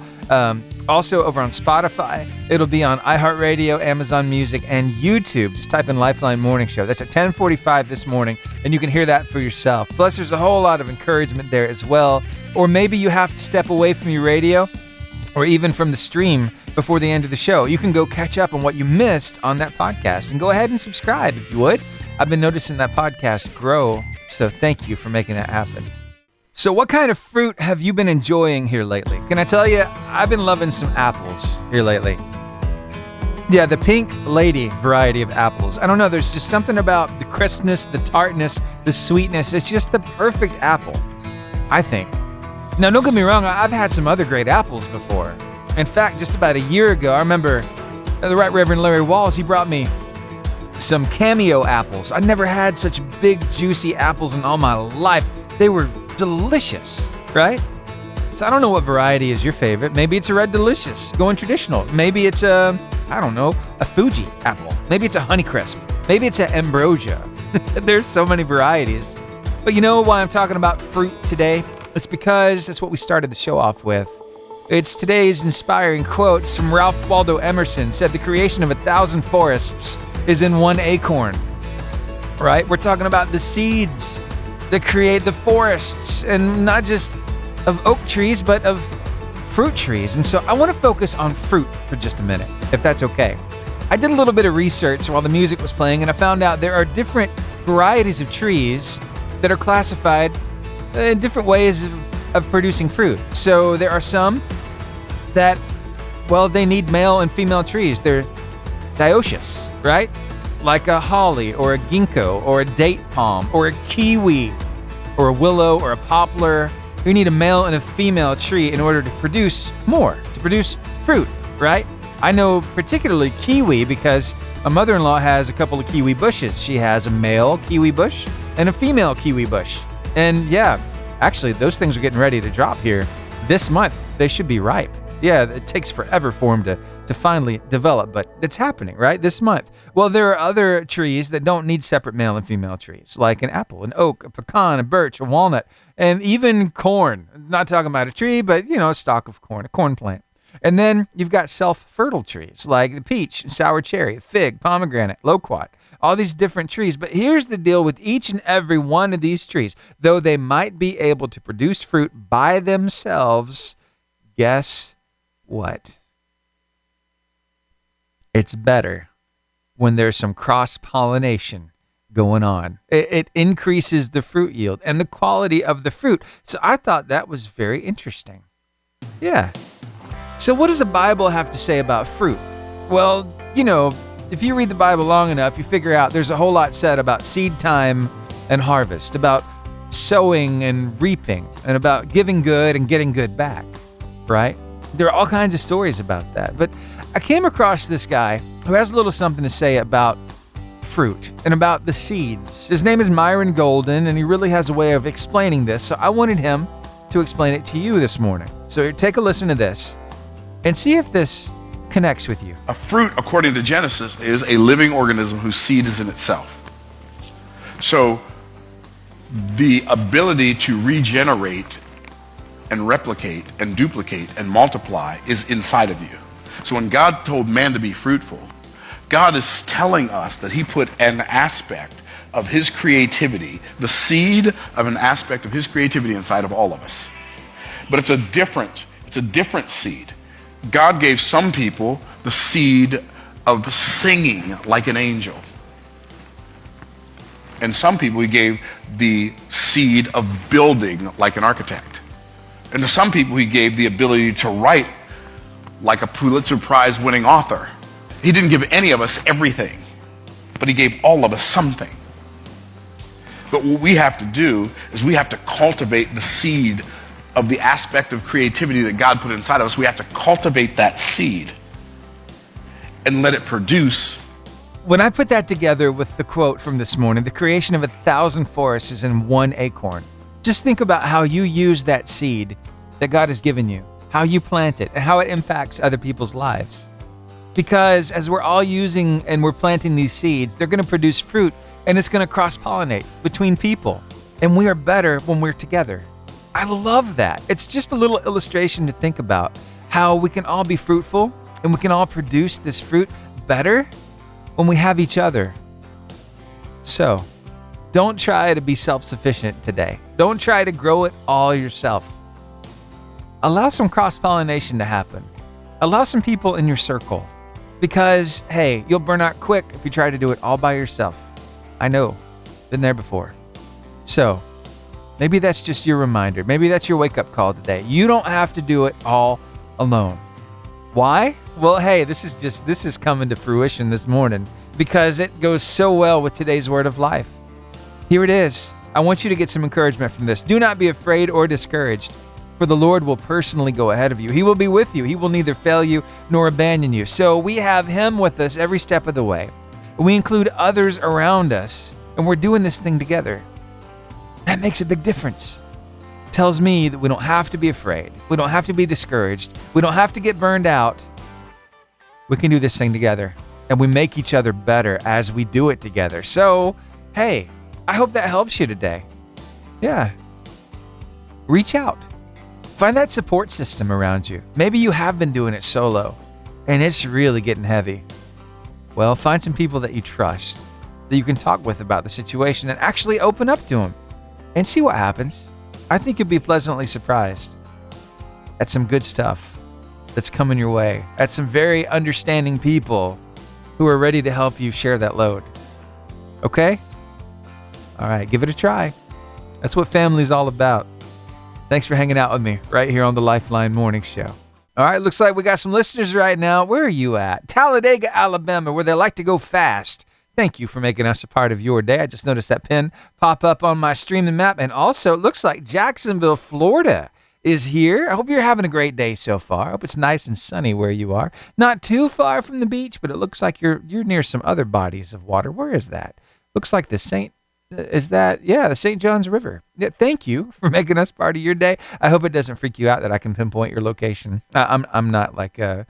also over on Spotify. It'll be on iHeartRadio, Amazon Music, and YouTube. Just type in Lifeline Morning Show. That's at 10:45 this morning, and you can hear that for yourself. Plus, there's a whole lot of encouragement there as well. Or maybe you have to step away from your radio or even from the stream before the end of the show. You can go catch up on what you missed on that podcast and go ahead and subscribe if you would. I've been noticing that podcast grow, so thank you for making that happen. So what kind of fruit have you been enjoying here lately? Can I tell you, I've been loving some apples here lately. Yeah, the Pink Lady variety of apples. I don't know, there's just something about the crispness, the tartness, the sweetness. It's just the perfect apple, I think. Now, don't get me wrong, I've had some other great apples before. In fact, just about a year ago, I remember the Right Reverend Larry Walls, he brought me some Cameo apples. I'd never had such big, juicy apples in all my life. They were delicious, right? So I don't know what variety is your favorite. Maybe it's a Red Delicious, going traditional. Maybe it's a Fuji apple. Maybe it's a Honeycrisp. Maybe it's an Ambrosia. There's so many varieties. But you know why I'm talking about fruit today? It's because that's what we started the show off with. It's today's inspiring quotes from Ralph Waldo Emerson, said the creation of 1,000 forests is in one acorn. Right? We're talking about the seeds that create the forests, and not just of oak trees, but of fruit trees. And so I want to focus on fruit for just a minute, if that's okay. I did a little bit of research while the music was playing, and I found out there are different varieties of trees that are classified in different ways of producing fruit. So there are some that, well, they need male and female trees. They're dioecious, right? Like a holly or a ginkgo or a date palm or a kiwi or a willow or a poplar. You need a male and a female tree in order to produce more, to produce fruit, right? I know particularly kiwi because my mother-in-law has a couple of kiwi bushes. She has a male kiwi bush and a female kiwi bush. And yeah, actually, those things are getting ready to drop here this month. They should be ripe. Yeah, it takes forever for them to finally develop, but it's happening, right? This month. Well, there are other trees that don't need separate male and female trees, like an apple, an oak, a pecan, a birch, a walnut, and even corn. I'm not talking about a tree, but, a stalk of corn, a corn plant. And then you've got self-fertile trees like the peach, sour cherry, fig, pomegranate, loquat, all these different trees. But here's the deal with each and every one of these trees. Though they might be able to produce fruit by themselves, guess what? It's better when there's some cross-pollination going on. It increases the fruit yield and the quality of the fruit. So I thought that was very interesting. Yeah. So what does the Bible have to say about fruit? Well, if you read the Bible long enough, you figure out there's a whole lot said about seed time and harvest, about sowing and reaping, and about giving good and getting good back, right? There are all kinds of stories about that. But I came across this guy who has a little something to say about fruit and about the seeds. His name is Myron Golden, and he really has a way of explaining this. So I wanted him to explain it to you this morning. So take a listen to this and see if this connects with you. A fruit, according to Genesis, is a living organism whose seed is in itself. So the ability to regenerate and replicate and duplicate and multiply is inside of you. So when God told man to be fruitful, God is telling us that he put an aspect of his creativity, the seed of an aspect of his creativity inside of all of us. But it's a different seed. God gave some people the seed of singing like an angel. And some people he gave the seed of building like an architect. And to some people he gave the ability to write like a Pulitzer Prize winning author. He didn't give any of us everything, but he gave all of us something. But what we have to do is we have to cultivate the seed of the aspect of creativity that God put inside of us. We have to cultivate that seed and let it produce. When I put that together with the quote from this morning, the creation of 1,000 forests is in one acorn. Just think about how you use that seed that God has given you, how you plant it, and how it impacts other people's lives. Because as we're all using and we're planting these seeds, they're going to produce fruit, and it's going to cross-pollinate between people. And we are better when we're together. I love that. It's just a little illustration to think about how we can all be fruitful and we can all produce this fruit better when we have each other. So, don't try to be self-sufficient today. Don't try to grow it all yourself. Allow some cross-pollination to happen. Allow some people in your circle. Because, hey, you'll burn out quick if you try to do it all by yourself. I know. Been there before. So, maybe that's just your reminder. Maybe that's your wake-up call today. You don't have to do it all alone. Why? Well, hey, this is coming to fruition this morning because it goes so well with today's word of life. Here it is. I want you to get some encouragement from this. Do not be afraid or discouraged, for the Lord will personally go ahead of you. He will be with you. He will neither fail you nor abandon you. So we have him with us every step of the way. We include others around us, and we're doing this thing together. That makes a big difference. It tells me that we don't have to be afraid. We don't have to be discouraged. We don't have to get burned out. We can do this thing together, and we make each other better as we do it together. So, hey, I hope that helps you today. Yeah. Reach out. Find that support system around you. Maybe you have been doing it solo, and it's really getting heavy. Well, find some people that you trust, that you can talk with about the situation and actually open up to them and see what happens. I think you'll be pleasantly surprised at some good stuff that's coming your way, at some very understanding people who are ready to help you share that load. Okay? All right, give it a try. That's what family's all about. Thanks for hanging out with me right here on the Lifeline Morning Show. All right, looks like we got some listeners right now. Where are you at? Talladega, Alabama, where they like to go fast. Thank you for making us a part of your day. I just noticed that pin pop up on my streaming map. And also, it looks like Jacksonville, Florida is here. I hope you're having a great day so far. I hope it's nice and sunny where you are. Not too far from the beach, but it looks like you're near some other bodies of water. Where is that? Looks like the St. John's River. Yeah, thank you for making us part of your day. I hope it doesn't freak you out that I can pinpoint your location. I'm not like I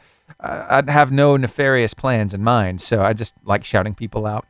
have no nefarious plans in mind, so I just like shouting people out.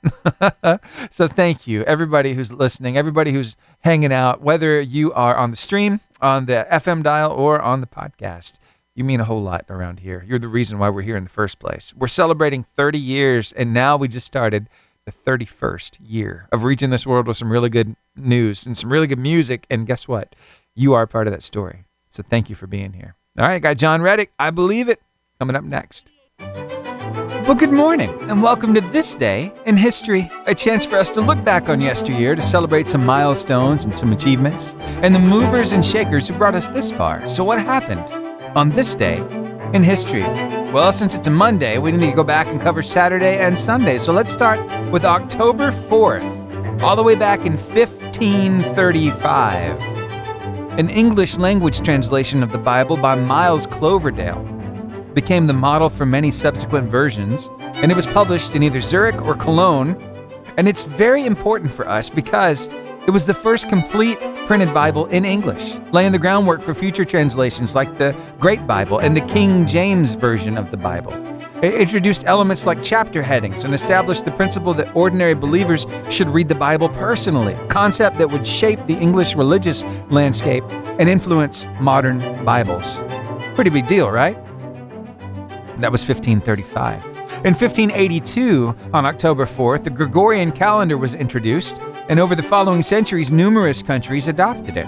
So thank you, everybody who's listening, everybody who's hanging out, whether you are on the stream, on the FM dial, or on the podcast. You mean a whole lot around here. You're the reason why we're here in the first place. We're celebrating 30 years, and now we just started the 31st year of reaching this world with some really good news and some really good music. And guess what? You are part of that story. So thank you for being here. All right, got John Reddick, I Believe It, coming up next. Well, good morning and welcome to This Day in History, a chance for us to look back on yesteryear to celebrate some milestones and some achievements and the movers and shakers who brought us this far. So what happened on this day in history? Well, since it's a Monday, we need to go back and cover Saturday and Sunday. So let's start with October 4th, all the way back in 1535. An English language translation of the Bible by Miles Cloverdale became the model for many subsequent versions, and it was published in either Zurich or Cologne. And it's very important for us because it was the first complete printed Bible in English, laying the groundwork for future translations like the Great Bible and the King James Version of the Bible. It introduced elements like chapter headings and established the principle that ordinary believers should read the Bible personally, a concept that would shape the English religious landscape and influence modern Bibles. Pretty big deal, right? That was 1535. In 1582, on October 4th, the Gregorian calendar was introduced, and over the following centuries, numerous countries adopted it.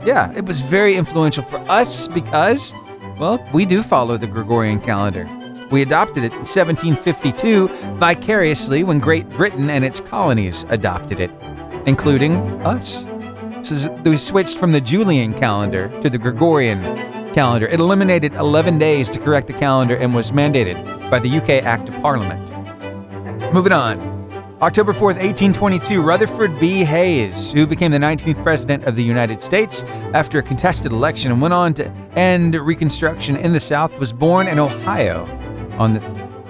Yeah, it was very influential for us because, well, we do follow the Gregorian calendar. We adopted it in 1752 vicariously when Great Britain and its colonies adopted it, including us. So we switched from the Julian calendar to the Gregorian calendar. It eliminated 11 days to correct the calendar and was mandated by the UK Act of Parliament. Moving on. October 4th, 1822, Rutherford B. Hayes, who became the 19th President of the United States after a contested election and went on to end Reconstruction in the South, was born in Ohio on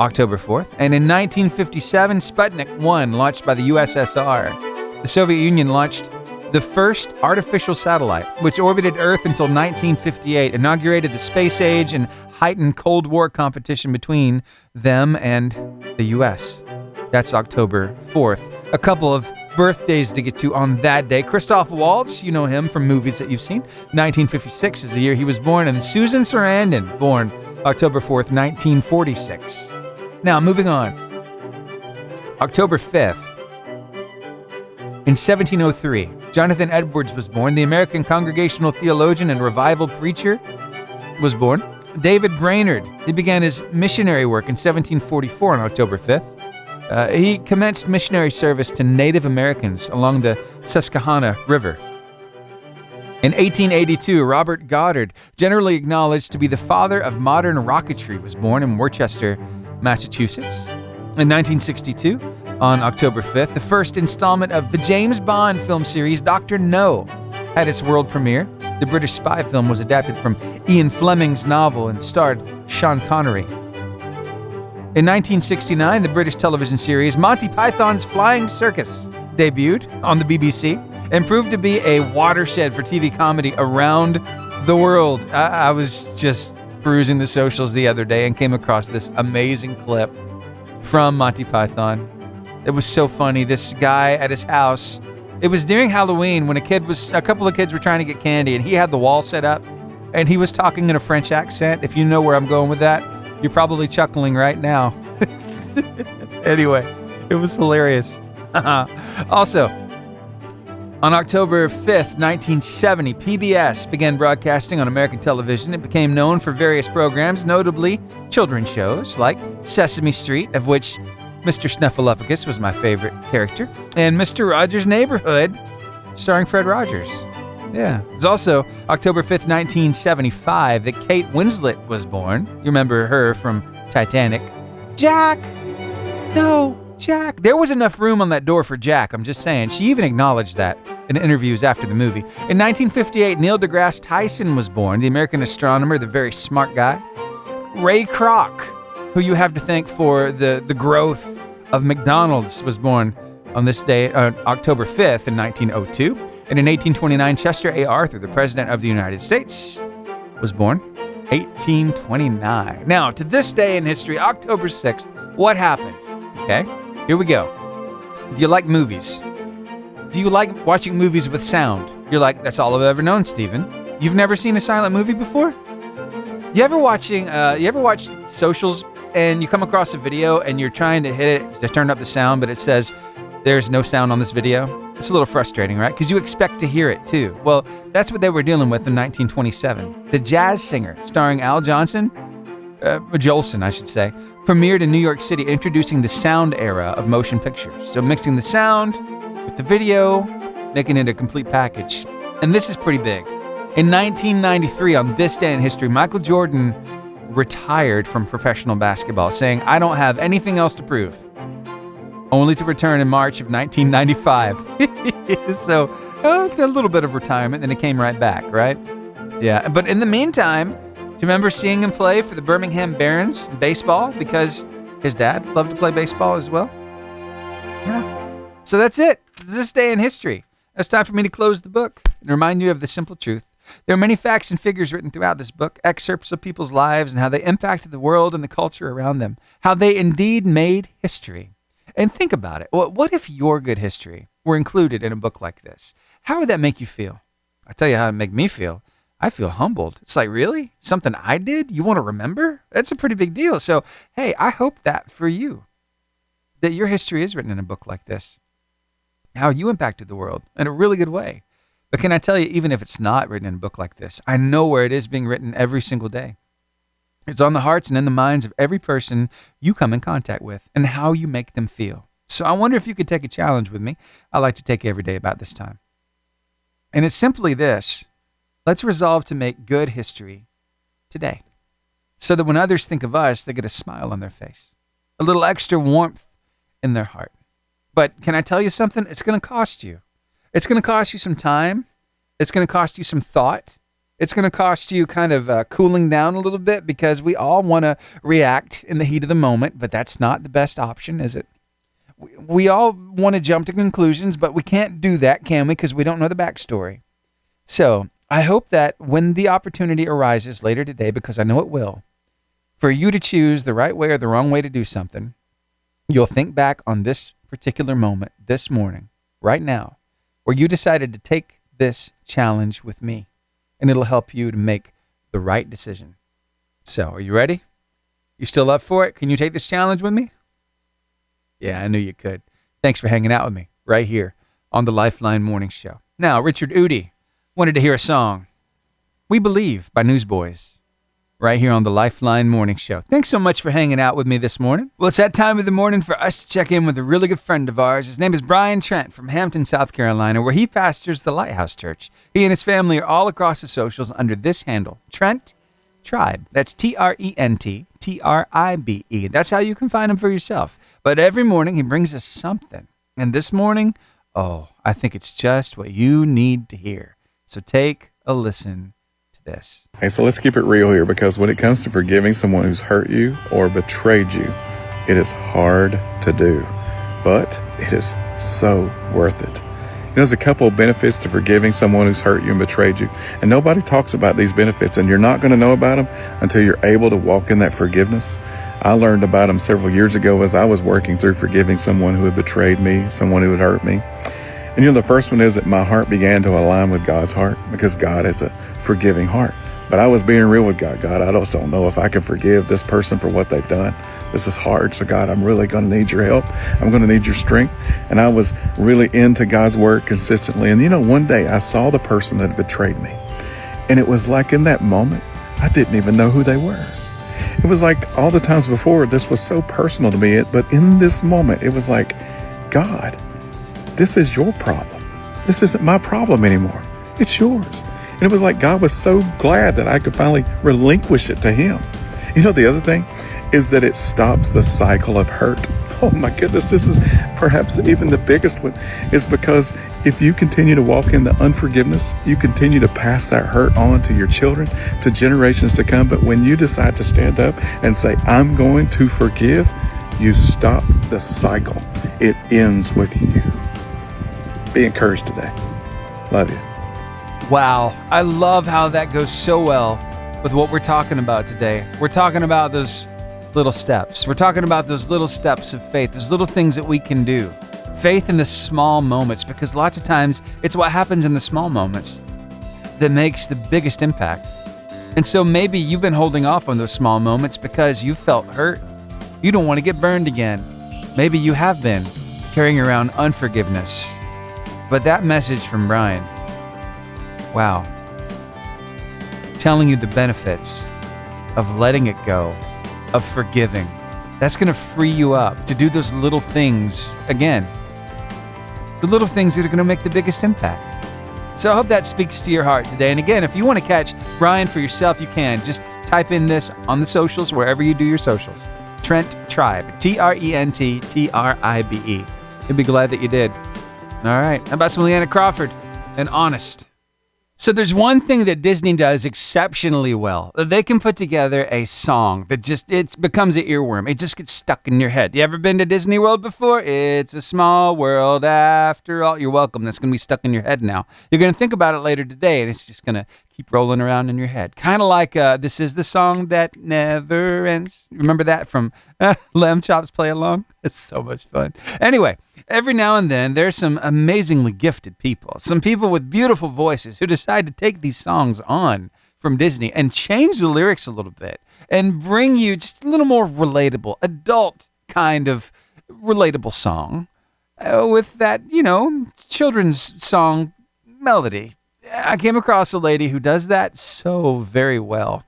October 4th. And in 1957, Sputnik 1, launched by the USSR. The Soviet Union launched the first artificial satellite, which orbited Earth until 1958, inaugurated the space age and heightened Cold War competition between them and the U.S. That's October 4th. A couple of birthdays to get to on that day. Christoph Waltz, you know him from movies that you've seen. 1956 is the year he was born, and Susan Sarandon, born October 4th, 1946. Now, moving on. October 5th. In 1703, Jonathan Edwards was born. The American Congregational theologian and revival preacher was born. David Brainerd, he began his missionary work in 1744 on October 5th. He commenced missionary service to Native Americans along the Susquehanna River. In 1882, Robert Goddard, generally acknowledged to be the father of modern rocketry, was born in Worcester, Massachusetts. In 1962, on October 5th, the first installment of the James Bond film series, Dr. No, had its world premiere. The British spy film was adapted from Ian Fleming's novel and starred Sean Connery. In 1969, the British television series Monty Python's Flying Circus debuted on the BBC and proved to be a watershed for TV comedy around the world. I was just perusing the socials the other day and came across this amazing clip from Monty Python. It was so funny. This guy at his house, it was during Halloween when a couple of kids were trying to get candy, and he had the wall set up, and he was talking in a French accent. If you know where I'm going with that, you're probably chuckling right now. Anyway, it was hilarious. Also, on October 5th, 1970, PBS began broadcasting on American television. It became known for various programs, notably children's shows like Sesame Street, of which Mr. Snuffleupagus was my favorite character, and Mr. Rogers' Neighborhood, starring Fred Rogers. Yeah. It's also October 5th, 1975 that Kate Winslet was born. You remember her from Titanic. Jack! No, Jack. There was enough room on that door for Jack, I'm just saying. She even acknowledged that in interviews after the movie. In 1958, Neil deGrasse Tyson was born, the American astronomer, the very smart guy. Ray Kroc, who you have to thank for the growth of McDonald's, was born on this day, October 5th in 1902. And in 1829, Chester A. Arthur, the President of the United States, was born. 1829. Now, to this day in history, October 6th, what happened? Okay, here we go. Do you like movies? Do you like watching movies with sound? You're like, that's all I've ever known, Stephen. You've never seen a silent movie before? You ever watch socials and you come across a video and you're trying to hit it to turn up the sound, but it says there's no sound on this video? It's a little frustrating, right? Because you expect to hear it too. Well, that's what they were dealing with in 1927. The Jazz Singer, starring Al Jolson, I should say, premiered in New York City, introducing the sound era of motion pictures. So mixing the sound with the video, making it a complete package. And this is pretty big. In 1993, on this day in history, Michael Jordan retired from professional basketball, saying, I don't have anything else to prove. Only to return in March of 1995. So, a little bit of retirement, then it came right back, right? Yeah, but in the meantime, do you remember seeing him play for the Birmingham Barons in baseball? Because his dad loved to play baseball as well? Yeah. So that's it. This day in history. It's time for me to close the book and remind you of the simple truth. There are many facts and figures written throughout this book, excerpts of people's lives and how they impacted the world and the culture around them, how they indeed made history. And think about it. What if your good history were included in a book like this? How would that make you feel? I tell you how it make me feel. I feel humbled. It's like, really? Something I did? You want to remember? That's a pretty big deal. So, hey, I hope that for you, that your history is written in a book like this. How you impacted the world in a really good way. But can I tell you, even if it's not written in a book like this, I know where it is being written every single day. It's on the hearts and in the minds of every person you come in contact with and how you make them feel. So I wonder if you could take a challenge with me. I like to take every day about this time. And it's simply this. Let's resolve to make good history today so that when others think of us, they get a smile on their face, a little extra warmth in their heart. But can I tell you something? It's going to cost you. It's going to cost you some time. It's going to cost you some thought. It's going to cost you kind of cooling down a little bit because we all want to react in the heat of the moment, but that's not the best option, is it? We all want to jump to conclusions, but we can't do that, can we? Because we don't know the backstory. So I hope that when the opportunity arises later today, because I know it will, for you to choose the right way or the wrong way to do something, you'll think back on this particular moment this morning, right now, where you decided to take this challenge with me. And it'll help you to make the right decision. So, are you ready? You still up for it? Can you take this challenge with me? Yeah, I knew you could. Thanks for hanging out with me right here on the Lifeline Morning Show. Now, Richard Udi wanted to hear a song, We Believe by Newsboys, right here on the Lifeline Morning Show. Thanks so much for hanging out with me this morning. Well, it's that time of the morning for us to check in with a really good friend of ours. His name is Brian Trent from Hampton, South Carolina, where he pastors the Lighthouse Church. He and his family are all across the socials under this handle, Trent Tribe. That's TRENT TRIBE. That's how you can find him for yourself. But every morning he brings us something. And this morning, I think it's just what you need to hear. So take a listen to this. Hey, so let's keep it real here, because when it comes to forgiving someone who's hurt you or betrayed you, it is hard to do, but it is so worth it. There's a couple of benefits to forgiving someone who's hurt you and betrayed you, and nobody talks about these benefits, and you're not going to know about them until you're able to walk in that forgiveness. I learned about them several years ago as I was working through forgiving someone who had betrayed me, someone who had hurt me. And the first one is that my heart began to align with God's heart, because God is a forgiving heart. But I was being real with God. God, I just don't know if I can forgive this person for what they've done. This is hard. So God, I'm really going to need your help. I'm going to need your strength. And I was really into God's word consistently. And one day I saw the person that betrayed me. And it was like in that moment, I didn't even know who they were. It was like all the times before, this was so personal to me. But in this moment, it was like, God, this is your problem. This isn't my problem anymore. It's yours. And it was like God was so glad that I could finally relinquish it to him. You know, the other thing is that it stops the cycle of hurt. Oh my goodness, this is perhaps even the biggest one, is because if you continue to walk into unforgiveness, you continue to pass that hurt on to your children, to generations to come. But when you decide to stand up and say, I'm going to forgive, you stop the cycle. It ends with you. Be encouraged today. Love you. Wow, I love how that goes so well with what we're talking about today. We're talking about those little steps. We're talking about those little steps of faith, those little things that we can do. Faith in the small moments, because lots of times it's what happens in the small moments that makes the biggest impact. And so maybe you've been holding off on those small moments because you felt hurt. You don't want to get burned again. Maybe you have been carrying around unforgiveness. But that message from Brian, wow, telling you the benefits of letting it go, of forgiving. That's going to free you up to do those little things again. The little things that are going to make the biggest impact. So I hope that speaks to your heart today. And again, if you want to catch Brian for yourself, you can. Just type in this on the socials, wherever you do your socials. Trent Tribe, TRENT TRIBE. You'll be glad that you did. All right. How about some Leanna Crawford and Honest? So there's one thing that Disney does exceptionally well. They can put together a song that it becomes an earworm. It just gets stuck in your head. You ever been to Disney World before? It's a small world after all. You're welcome. That's going to be stuck in your head now. You're going to think about it later today, and it's just going to keep rolling around in your head. Kind of like This Is the Song That Never Ends. Remember that from Lamb Chops Play Along? It's so much fun. Anyway, every now and then, there's some amazingly gifted people, some people with beautiful voices who decide to take these songs on from Disney and change the lyrics a little bit and bring you just a little more relatable, adult kind of relatable song with that, children's song melody. I came across a lady who does that so very well.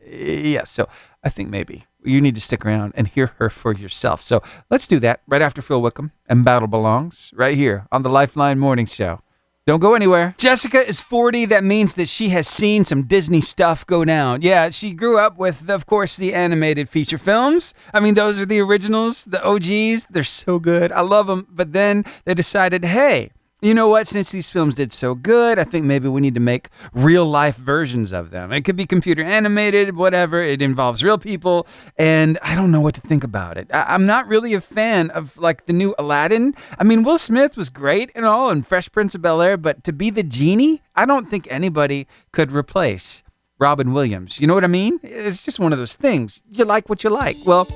Yes, so I think maybe you need to stick around and hear her for yourself. So let's do that right after Phil Wickham and Battle Belongs right here on the Lifeline Morning Show. Don't go anywhere. Jessica is 40. That means that she has seen some Disney stuff go down. Yeah, she grew up with, of course, the animated feature films. I mean, those are the originals, the OGs. They're so good. I love them. But then they decided, hey, you know what? Since these films did so good, I think maybe we need to make real life versions of them. It could be computer animated, whatever. It involves real people. And I don't know what to think about it. I'm not really a fan of like the new Aladdin. I mean, Will Smith was great and all and Fresh Prince of Bel-Air, but to be the genie, I don't think anybody could replace Robin Williams. You know what I mean? It's just one of those things. You like what you like. Well,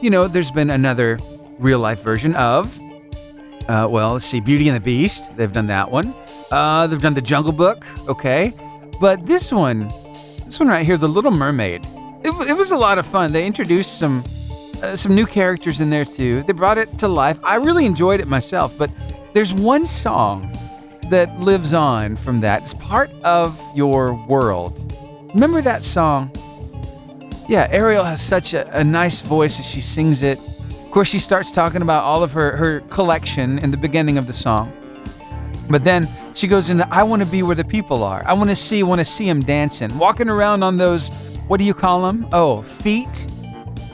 there's been another real life version of let's see, Beauty and the Beast. They've done that one. They've done The Jungle Book. Okay. But this one right here, The Little Mermaid, it was a lot of fun. They introduced some new characters in there too. They brought it to life. I really enjoyed it myself, but there's one song that lives on from that. It's part of your world. Remember that song? Yeah, Ariel has such a nice voice as she sings it. Of course, she starts talking about all of her collection in the beginning of the song. But then she goes into, I want to be where the people are. I want to see them dancing, walking around on those, what do you call them? Oh, feet.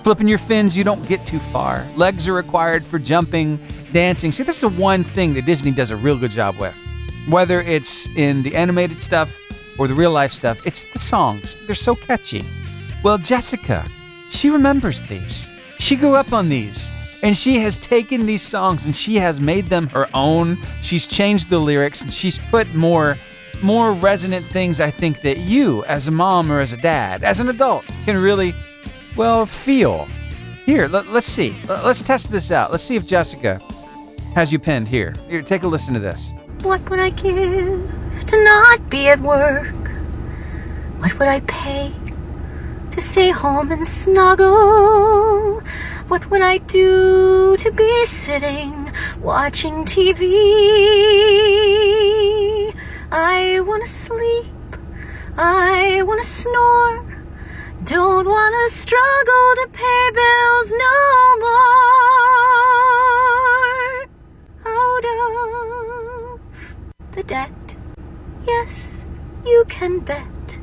Flipping your fins, you don't get too far. Legs are required for jumping, dancing. See, that's the one thing that Disney does a real good job with. Whether it's in the animated stuff or the real life stuff, it's the songs. They're so catchy. Well, Jessica, she remembers these. She grew up on these, and she has taken these songs and she has made them her own. She's changed the lyrics and she's put more resonant things, I think, that you, as a mom or as a dad, as an adult, can really, feel. Here, let's see. Let's test this out. Let's see if Jessica has you pinned here. Here, take a listen to this. What would I give to not be at work? What would I pay to stay home and snuggle? What would I do to be sitting watching TV? I want to sleep, I want to snore, don't want to struggle to pay bills no more. Out of debt. Yes, you can bet.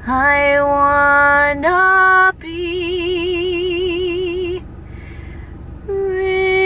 I wanna be rich.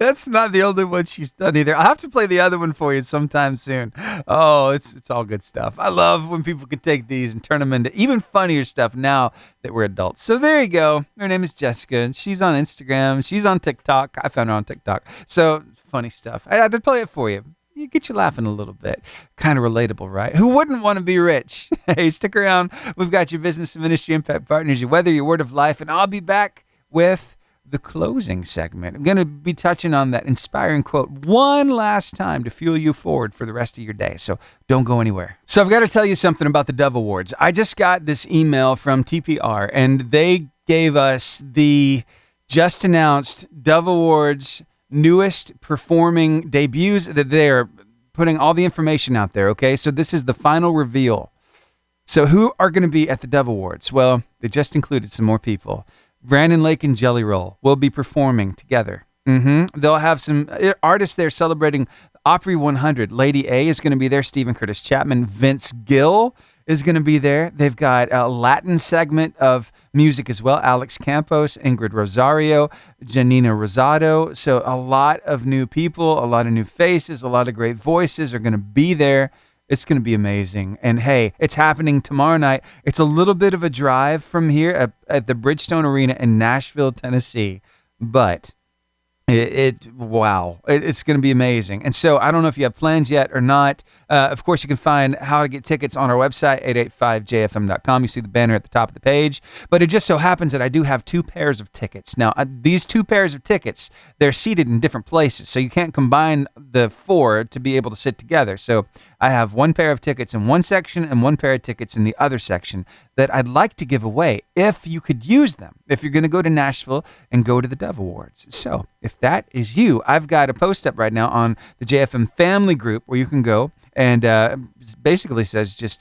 That's not the only one she's done either. I'll have to play the other one for you sometime soon. Oh, it's all good stuff. I love when people can take these and turn them into even funnier stuff now that we're adults. So there you go. Her name is Jessica. She's on Instagram. She's on TikTok. I found her on TikTok. So funny stuff. I had to play it for you. You get you laughing a little bit. Kind of relatable, right? Who wouldn't want to be rich? Hey, stick around. We've got your business and ministry impact partners, your weather, your word of life, and I'll be back with the closing segment. I'm going to be touching on that inspiring quote one last time to fuel you forward for the rest of your day. So don't go anywhere. So I've got to tell you something about the Dove Awards. I just got this email from TPR, and they gave us the just announced Dove Awards newest performing debuts that they're putting all the information out there. Okay. So this is the final reveal. So who are going to be at the Dove Awards? Well, they just included some more people. Brandon Lake and Jelly Roll will be performing together. They'll have some artists there celebrating Opry 100. Lady A is going to be there. Stephen Curtis Chapman. Vince Gill is going to be there. They've got a Latin segment of music as well. Alex Campos, Ingrid Rosario, Janina Rosado. So a lot of new people, a lot of new faces, a lot of great voices are going to be there. It's going to be amazing. And hey, it's happening tomorrow night. It's a little bit of a drive from here at the Bridgestone Arena in Nashville, Tennessee. But wow, it's going to be amazing. And so I don't know if you have plans yet or not. Of course, you can find how to get tickets on our website, 885jfm.com. You see the banner at the top of the page. But it just so happens that I do have 2 pairs of tickets. Now, these 2 pairs of tickets, they're seated in different places. So you can't combine the 4 to be able to sit together. So I have 1 pair of tickets in one section and 1 pair of tickets in the other section that I'd like to give away if you could use them, if you're going to go to Nashville and go to the Dove Awards. So if that is you, I've got a post up right now on the JFM family group where you can go and basically says just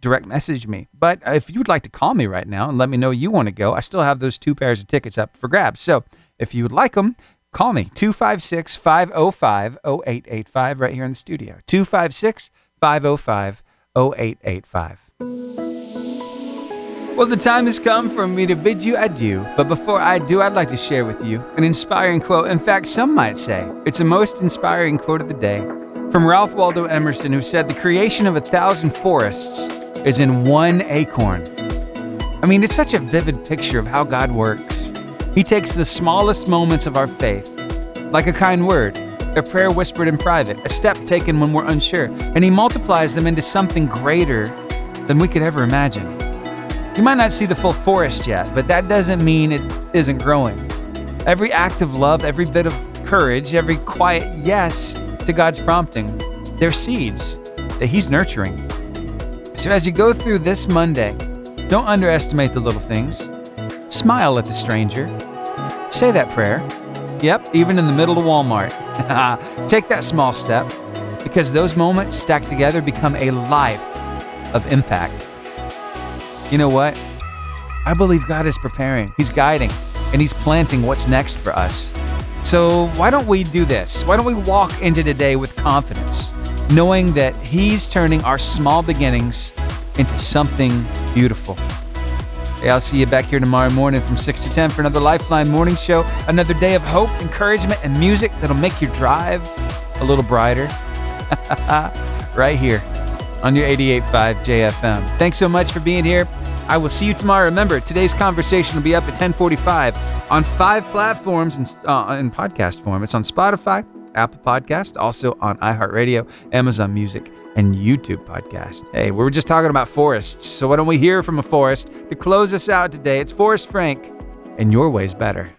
direct message me. But if you would like to call me right now and let me know you want to go, I still have those 2 pairs of tickets up for grabs. So if you would like them, call me, 256-505-0885 right here in the studio, 256-505-0885. Well, the time has come for me to bid you adieu, but before I do, I'd like to share with you an inspiring quote. In fact, some might say it's the most inspiring quote of the day from Ralph Waldo Emerson, who said, "The creation of 1,000 forests is in 1 acorn." I mean, it's such a vivid picture of how God works. He takes the smallest moments of our faith, like a kind word, a prayer whispered in private, a step taken when we're unsure, and he multiplies them into something greater than we could ever imagine. You might not see the full forest yet, but that doesn't mean it isn't growing. Every act of love, every bit of courage, every quiet yes to God's prompting, they're seeds that he's nurturing. So as you go through this Monday, don't underestimate the little things. Smile at the stranger. Say that prayer. Yep, even in the middle of Walmart. Take that small step, because those moments stacked together become a life of impact. You know what? I believe God is preparing. He's guiding, and he's planting what's next for us. So why don't we do this? Why don't we walk into today with confidence, knowing that he's turning our small beginnings into something beautiful. Hey, I'll see you back here tomorrow morning from 6 to 10 for another Lifeline Morning Show. Another day of hope, encouragement, and music that'll make your drive a little brighter. Right here on your 88.5 JFM. Thanks so much for being here. I will see you tomorrow. Remember, today's conversation will be up at 10:45 on 5 platforms in podcast form. It's on Spotify, Apple Podcast, also on iHeartRadio, Amazon Music, and YouTube Podcast. Hey, we were just talking about forests, so why don't we hear from a forest to close us out today? It's Forrest Frank, and Your Way's Better.